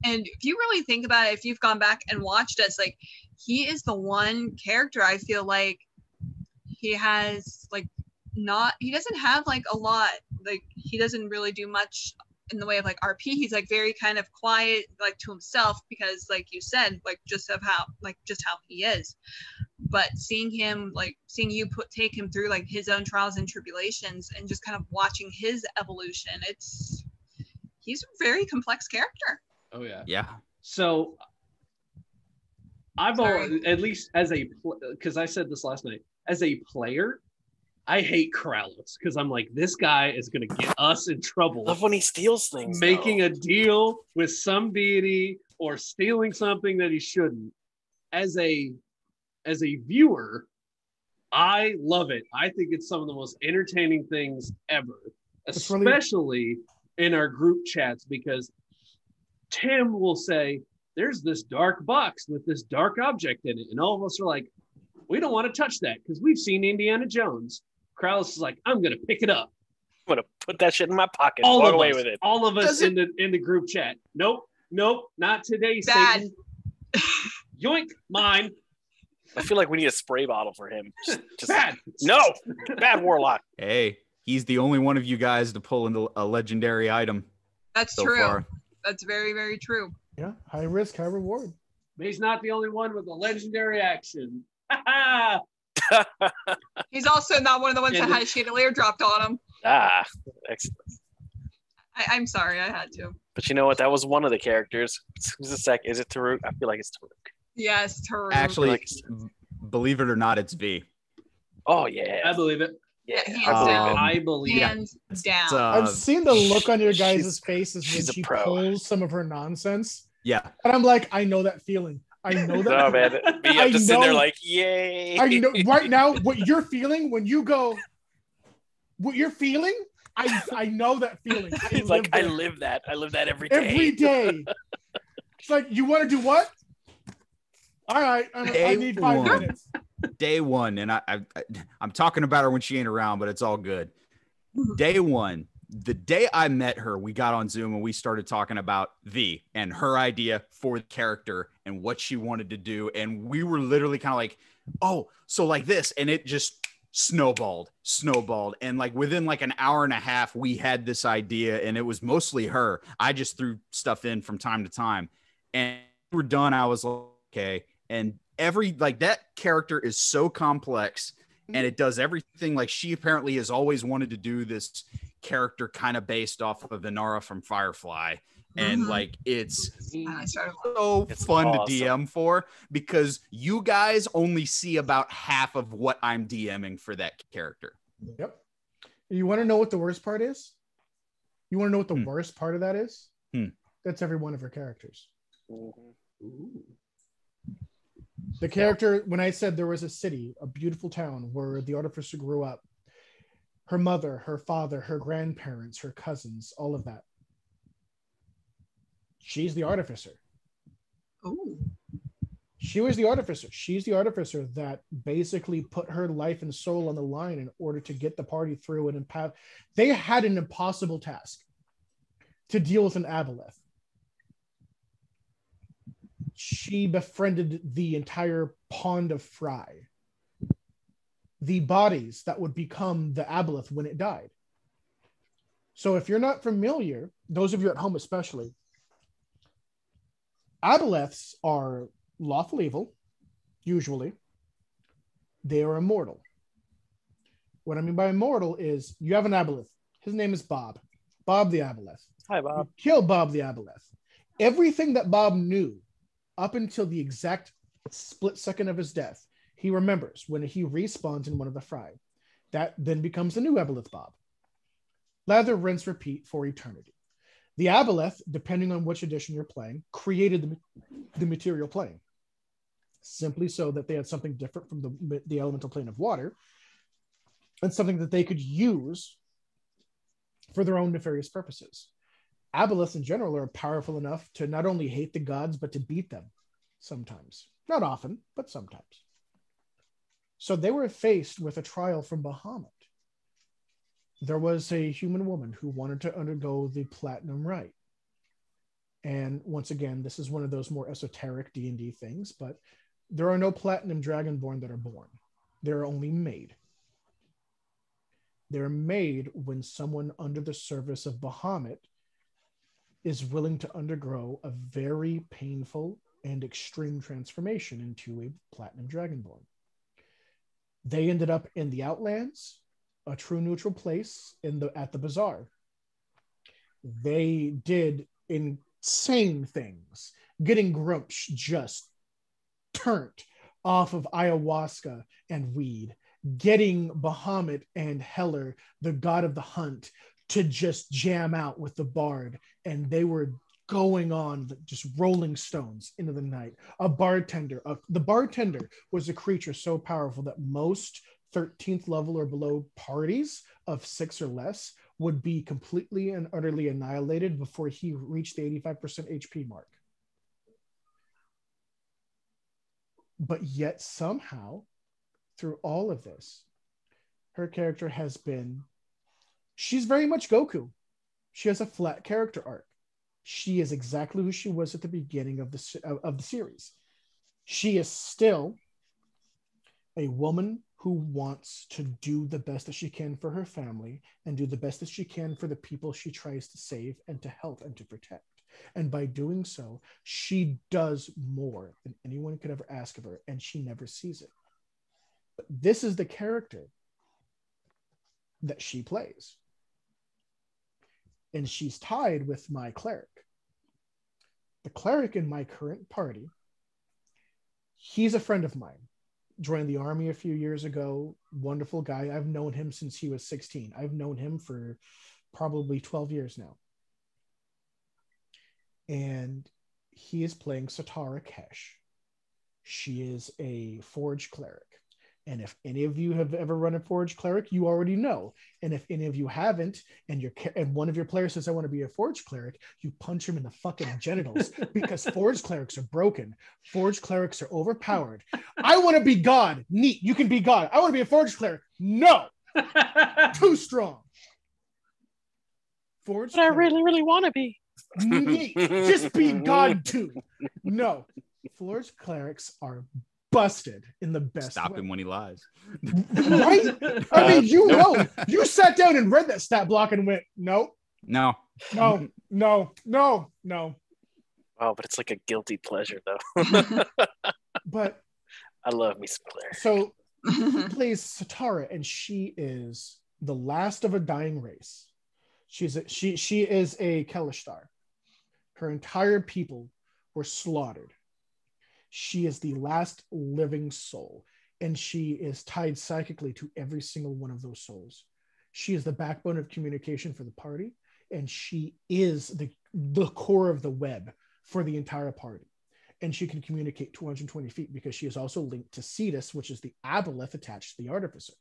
and if you really think about it, if you've gone back and watched us, like, he is the one character I feel like he has like he doesn't have like a lot, like he doesn't really do much in the way of like RP. He's like very kind of quiet, like to himself, because like you said, like just how he is. But seeing him, like seeing you take him through like his own trials and tribulations and just kind of watching his evolution, he's a very complex character. Oh yeah. Yeah. So I've always, at least as because I said this last night, as a player, I hate Corrales because I'm like, this guy is going to get us in trouble. Love when he steals things. Making a deal with some deity or stealing something that he shouldn't. As a viewer, I love it. I think it's some of the most entertaining things ever, especially in our group chats, because Tim will say, there's this dark box with this dark object in it. And all of us are like, we don't want to touch that because we've seen Indiana Jones. Corrales is like, I'm going to pick it up. I'm going to put that shit in my pocket. Walk away with it. All of us in the group chat. Nope, not today, Bad. Satan. Yoink, mine. I feel like we need a spray bottle for him. Just bad. No, bad warlock. Hey, he's the only one of you guys to pull into a legendary item. That's so true. Far. That's very, very true. Yeah, high risk, high reward. But he's not the only one with a legendary action. He's also not one of the ones that had a Chandelier dropped on him. Excellent. I'm sorry, I had to. But you know what? That was one of the characters. Who's the sec? Is it Taruk? I feel like it's Taruk. Yes, Taruk. Actually, believe it or not, it's V. Oh yeah, I believe it. Yeah, I hands believe down. it. I believe Hands down. I've seen the look on your guys' she's- faces when she's a she pro. pulls some of her nonsense. Yeah. And I'm like, I know that feeling. I know that. No, feeling. man. Me, I'm just sitting there like, yay. I know right now what you're feeling when you go, what you're feeling. I know that feeling. He's like, I live that. I live that every day. Every day. It's like, you want to do what? All right, I need 5 minutes. Day one, and I'm talking about her when she ain't around, but it's all good. Day one, the day I met her, we got on Zoom and we started talking about V and her idea for the character and what she wanted to do. And we were literally kind of like, oh, so like this. And it just snowballed. And like within like an hour and a half, we had this idea and it was mostly her. I just threw stuff in from time to time. And we were done. I was like, okay. And that character is so complex and it does everything. Like she apparently has always wanted to do this character kind of based off of Inara from Firefly. And like it's so fun to DM for because you guys only see about half of what I'm DMing for that character. Yep. You want to know what the worst part is? You want to know what the worst part of that is? That's every one of her characters. The character, when I said there was a city, a beautiful town where the artificer grew up, her mother, her father, her grandparents, her cousins, all of that. She's the artificer. Oh. She was the artificer. She's the artificer that basically put her life and soul on the line in order to get the party through and impact. They had an impossible task to deal with an aboleth. She befriended the entire pond of fry, the bodies that would become the aboleth when it died. So if you're not familiar, those of you at home especially, aboleths are lawful evil, usually. They are immortal. What I mean by immortal is you have an aboleth. His name is Bob. Bob the aboleth. Hi, Bob. You kill Bob the aboleth. Everything that Bob knew up until the exact split second of his death, he remembers when he respawns in one of the fry. That then becomes the new aboleth Bob. Lather, rinse, repeat for eternity. The aboleth, depending on which edition you're playing, created the material plane, simply so that they had something different from the elemental plane of water and something that they could use for their own nefarious purposes. Aboleths in general are powerful enough to not only hate the gods, but to beat them sometimes. Not often, but sometimes. So they were faced with a trial from Bahamut. There was a human woman who wanted to undergo the platinum rite. And once again, this is one of those more esoteric D&D things, but there are no platinum dragonborn that are born. They're only made. They're made when someone under the service of Bahamut is willing to undergo a very painful and extreme transformation into a platinum dragonborn. They ended up in the Outlands, a true neutral place at the bazaar. They did insane things, getting Grumps just turned off of ayahuasca and weed, getting Bahamut and Heller, the god of the hunt, to just jam out with the bard, and they were going on just rolling stones into the night. The bartender was a creature so powerful that most 13th level or below parties of 6 or less would be completely and utterly annihilated before he reached the 85% HP mark. But yet somehow, through all of this, her character has been, she's very much Goku. She has a flat character arc. She is exactly who she was at the beginning of the series. She is still a woman who wants to do the best that she can for her family and do the best that she can for the people she tries to save and to help and to protect. And by doing so, she does more than anyone could ever ask of her, and she never sees it. But this is the character that she plays. And she's tied with my cleric. The cleric in my current party, he's a friend of mine. joined the army a few years ago. Wonderful guy. I've known him since he was 16. I've known him for probably 12 years now. And he is playing Satara Kesh. She is a Forge Cleric. And if any of you have ever run a Forge Cleric, you already know. And if any of you haven't, and one of your players says, I want to be a Forge Cleric, you punch him in the fucking genitals because Forge Clerics are broken. Forge Clerics are overpowered. I want to be God. Neat. You can be God. I want to be a Forge Cleric. No. Too strong. Forge But I really, really want to be. Neat. Just be God too. No. Forge Clerics are busted in the best Stop way. him when he lies. Right? I mean, you know, you sat down and read that stat block and went, no. No. Oh, but it's like a guilty pleasure, though. But I love me some Claire. So he plays Satara, and she is the last of a dying race. She is a Kelishtar. Her entire people were slaughtered. She is the last living soul, and she is tied psychically to every single one of those souls. She is the backbone of communication for the party, and she is the core of the web for the entire party. And she can communicate 220 feet because she is also linked to Cetus, which is the aboleth attached to the artificer.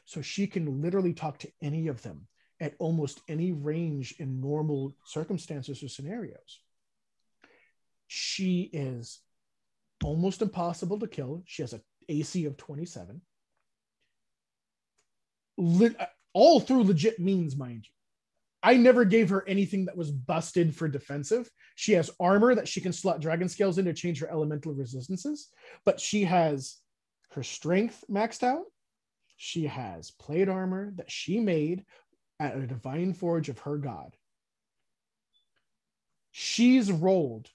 So she can literally talk to any of them at almost any range in normal circumstances or scenarios. She is almost impossible to kill. She has an AC of 27. All through legit means, mind you. I never gave her anything that was busted for defensive. She has armor that she can slot dragon scales in to change her elemental resistances, but she has her strength maxed out. She has plate armor that she made at a divine forge of her god. She's rolled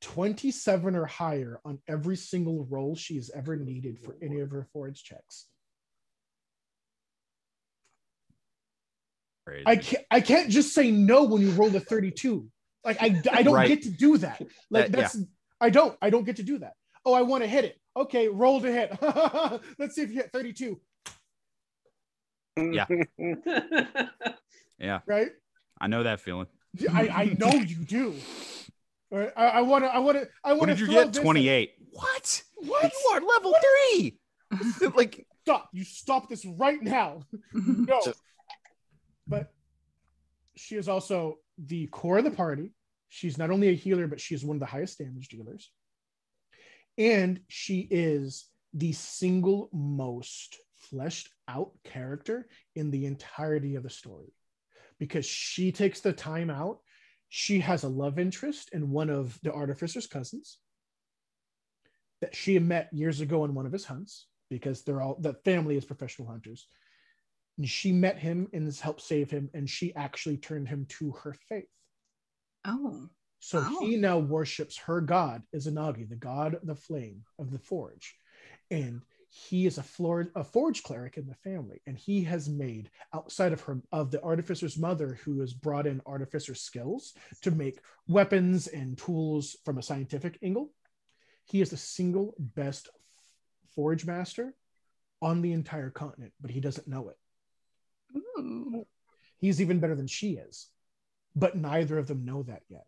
27 or higher on every single roll she's ever needed for any of her forge checks. Crazy. I can't just say no when you roll a 32. Like I don't get to do that. Like I don't get to do that. Oh, I want to hit it. Okay, roll to hit. Let's see if you hit 32. Yeah. Yeah. Right? I know that feeling. I know you do. All right, I want to. What did you get? 28. What? You are level 3. Like, stop. You stop this right now. No. But she is also the core of the party. She's not only a healer, but she's one of the highest damage dealers. And she is the single most fleshed out character in the entirety of the story. Because she takes the time out. She has a love interest in one of the artificer's cousins that she met years ago in one of his hunts, because the family is professional hunters. And she met him and has helped save him, and she actually turned him to her faith. Oh. So he now worships her god, Izanagi, the god of the flame of the forge. And he is a forge cleric in the family, and he has made, outside of the artificer's mother, who has brought in artificer skills to make weapons and tools from a scientific angle, he is the single best forge master on the entire continent, but he doesn't know it. Ooh. He's even better than she is, but neither of them know that yet.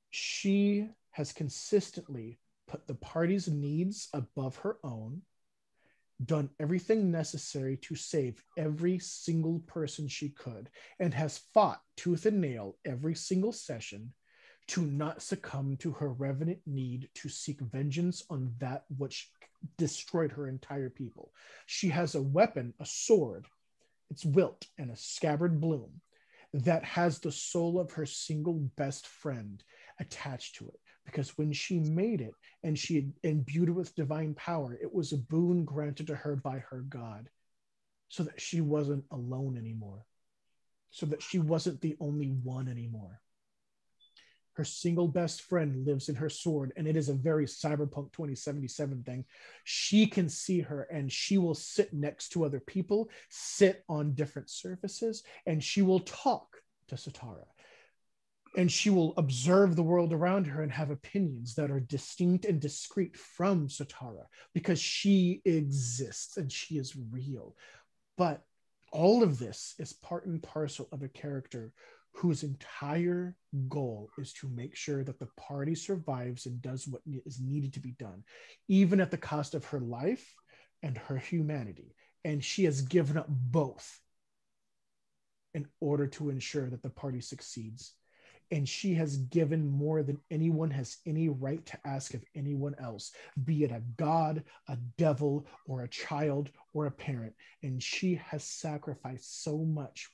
She has consistently put the party's needs above her own, done everything necessary to save every single person she could, and has fought tooth and nail every single session to not succumb to her revenant need to seek vengeance on that which destroyed her entire people. She has a weapon, a sword, it's wilt and a scabbard bloom, that has the soul of her single best friend attached to it. Because when she made it and she had imbued it with divine power, it was a boon granted to her by her God, so that she wasn't alone anymore, so that she wasn't the only one anymore. Her single best friend lives in her sword, and it is a very cyberpunk 2077 thing. She can see her, and she will sit next to other people, sit on different surfaces, and she will talk to Satara. And she will observe the world around her and have opinions that are distinct and discrete from Satara because she exists and she is real. But all of this is part and parcel of a character whose entire goal is to make sure that the party survives and does what is needed to be done, even at the cost of her life and her humanity. And she has given up both in order to ensure that the party succeeds. And she has given more than anyone has any right to ask of anyone else, be it a god, a devil, or a child, or a parent. And she has sacrificed so much.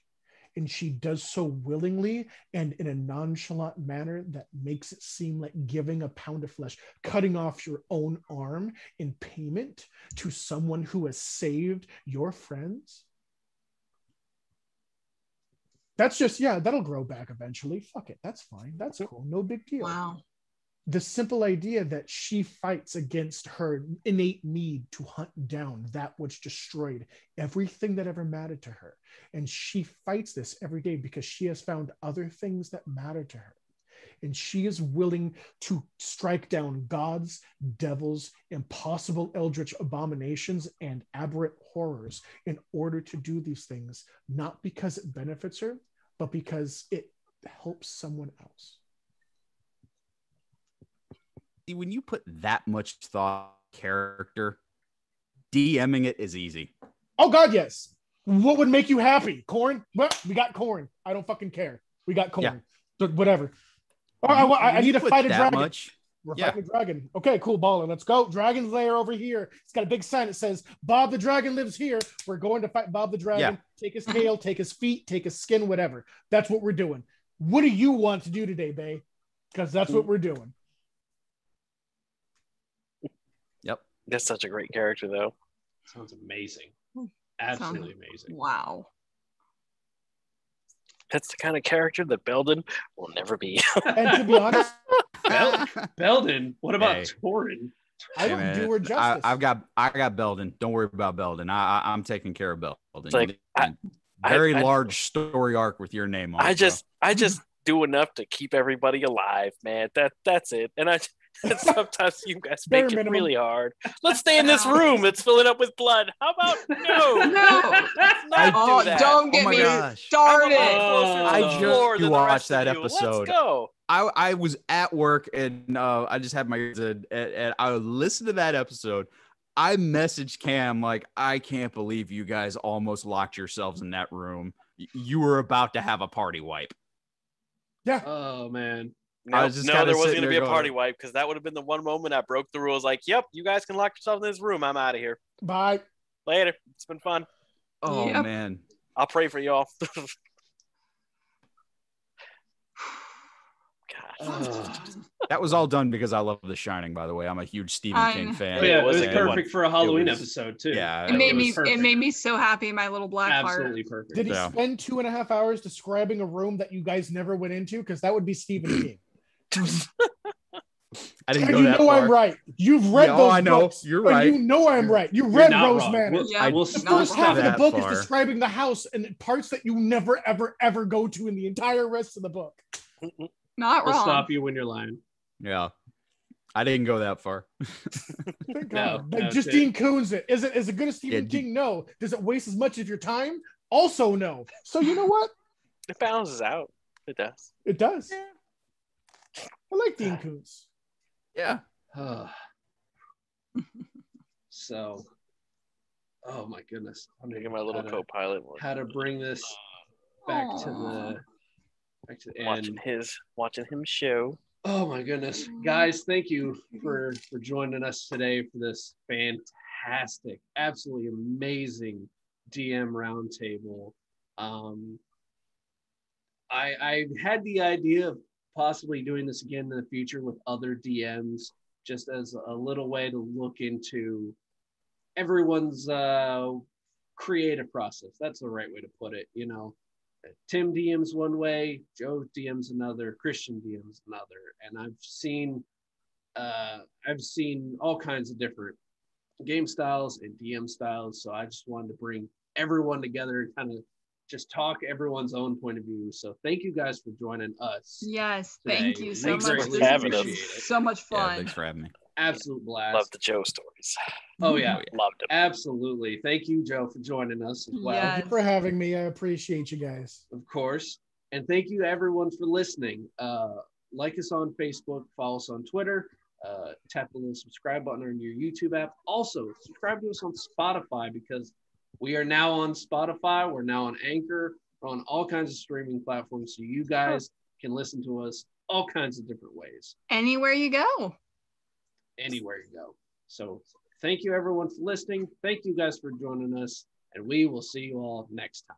And she does so willingly and in a nonchalant manner that makes it seem like giving a pound of flesh, cutting off your own arm in payment to someone who has saved your friends. That's just, yeah, that'll grow back eventually. Fuck it. That's fine. That's cool. No big deal. Wow. The simple idea that she fights against her innate need to hunt down that which destroyed everything that ever mattered to her. And she fights this every day because she has found other things that matter to her. And she is willing to strike down gods, devils, impossible eldritch abominations, and aberrant horrors in order to do these things, not because it benefits her, but because it helps someone else. See, when you put that much thought character, DMing it is easy. Oh God, yes. What would make you happy? Corn? Well, we got corn. I don't fucking care. We got corn. Yeah. So whatever. Oh, I need to fight a dragon. Much, We're fighting a dragon. Okay, cool, ballin'. Let's go. Dragon's lair over here. It's got a big sign that says, Bob the Dragon lives here. We're going to fight Bob the Dragon. Yeah. Take his tail, take his feet, take his skin, whatever. That's what we're doing. What do you want to do today, Bae? Because that's what we're doing. Yep. That's such a great character, though. Sounds amazing. Absolutely amazing. Wow. That's the kind of character that Belden will never be. And to be honest, Belden, what about Torin? I don't do her justice. I got Belden. Don't worry about Belden. I'm taking care of Belden. It's like, very large story arc with your name on it. I just do enough to keep everybody alive, man. That's it. And sometimes you guys make it really hard. Let's stay in this room. Let's fill it up with blood. How about no? Let's not do that. Don't get me started. I just watched that episode. Let's go. I was at work and I just had my and I listened to that episode. I messaged Cam like, I can't believe you guys almost locked yourselves in that room. You were about to have a party wipe. Yeah. Oh man. No, there wasn't going to be a party wipe because that would have been the one moment I broke the rules. Like, yep, you guys can lock yourself in this room. I'm out of here. Bye. Later. It's been fun. Oh, man. I'll pray for y'all. That was all done because I love The Shining, by the way. I'm a huge Stephen King fan. Oh, yeah, it was perfect for a Halloween episode, too. Yeah. It made me so happy, my little black heart. Absolutely perfect. Did he spend 2.5 hours describing a room that you guys never went into? Because that would be Stephen King. I didn't go that far. I'm right. You've read those I know. books. You're right. You know I'm right. You read Rosemary. The first half of the book is describing the house and parts that you never, ever, ever go to in the entire rest of the book. Not wrong. I'll stop you when you're lying. Yeah. I didn't go that far. Thank God. Justine Coons it. Is it good as Stephen King? No. Does it waste as much of your time? Also no. So you know what? It balances out. It does. It does. Yeah. I like Dean Koontz. Yeah. So, oh my goodness. I'm gonna get my little co-pilot one. How to bring this back to the end. Watching him show. Oh my goodness. Guys, thank you for joining us today for this fantastic, absolutely amazing DM roundtable. I had the idea of possibly doing this again in the future with other DMs, just as a little way to look into everyone's creative process. That's the right way to put it. You know, Tim DM's one way, Joe DM's another, Christian DM's another, and I've seen all kinds of different game styles and DM styles. So I just wanted to bring everyone together and kind of just talk everyone's own point of view. So thank you guys for joining us. Yes, today. thank you so We much. greatly This having has us. been appreciate it. so much Yeah, fun. thanks for having me. Absolute blast. Love the Joe stories. Oh yeah, Loved it. absolutely. Thank you, Joe, for joining us as well. Yes. Thank you for having me. I appreciate you guys. Of course. And thank you everyone for listening. Like us on Facebook, follow us on Twitter, tap the little subscribe button on your YouTube app. Also, subscribe to us on Spotify because we are now on Spotify. We're now on Anchor. We're on all kinds of streaming platforms. So you guys can listen to us all kinds of different ways. Anywhere you go. Anywhere you go. So thank you everyone for listening. Thank you guys for joining us. And we will see you all next time.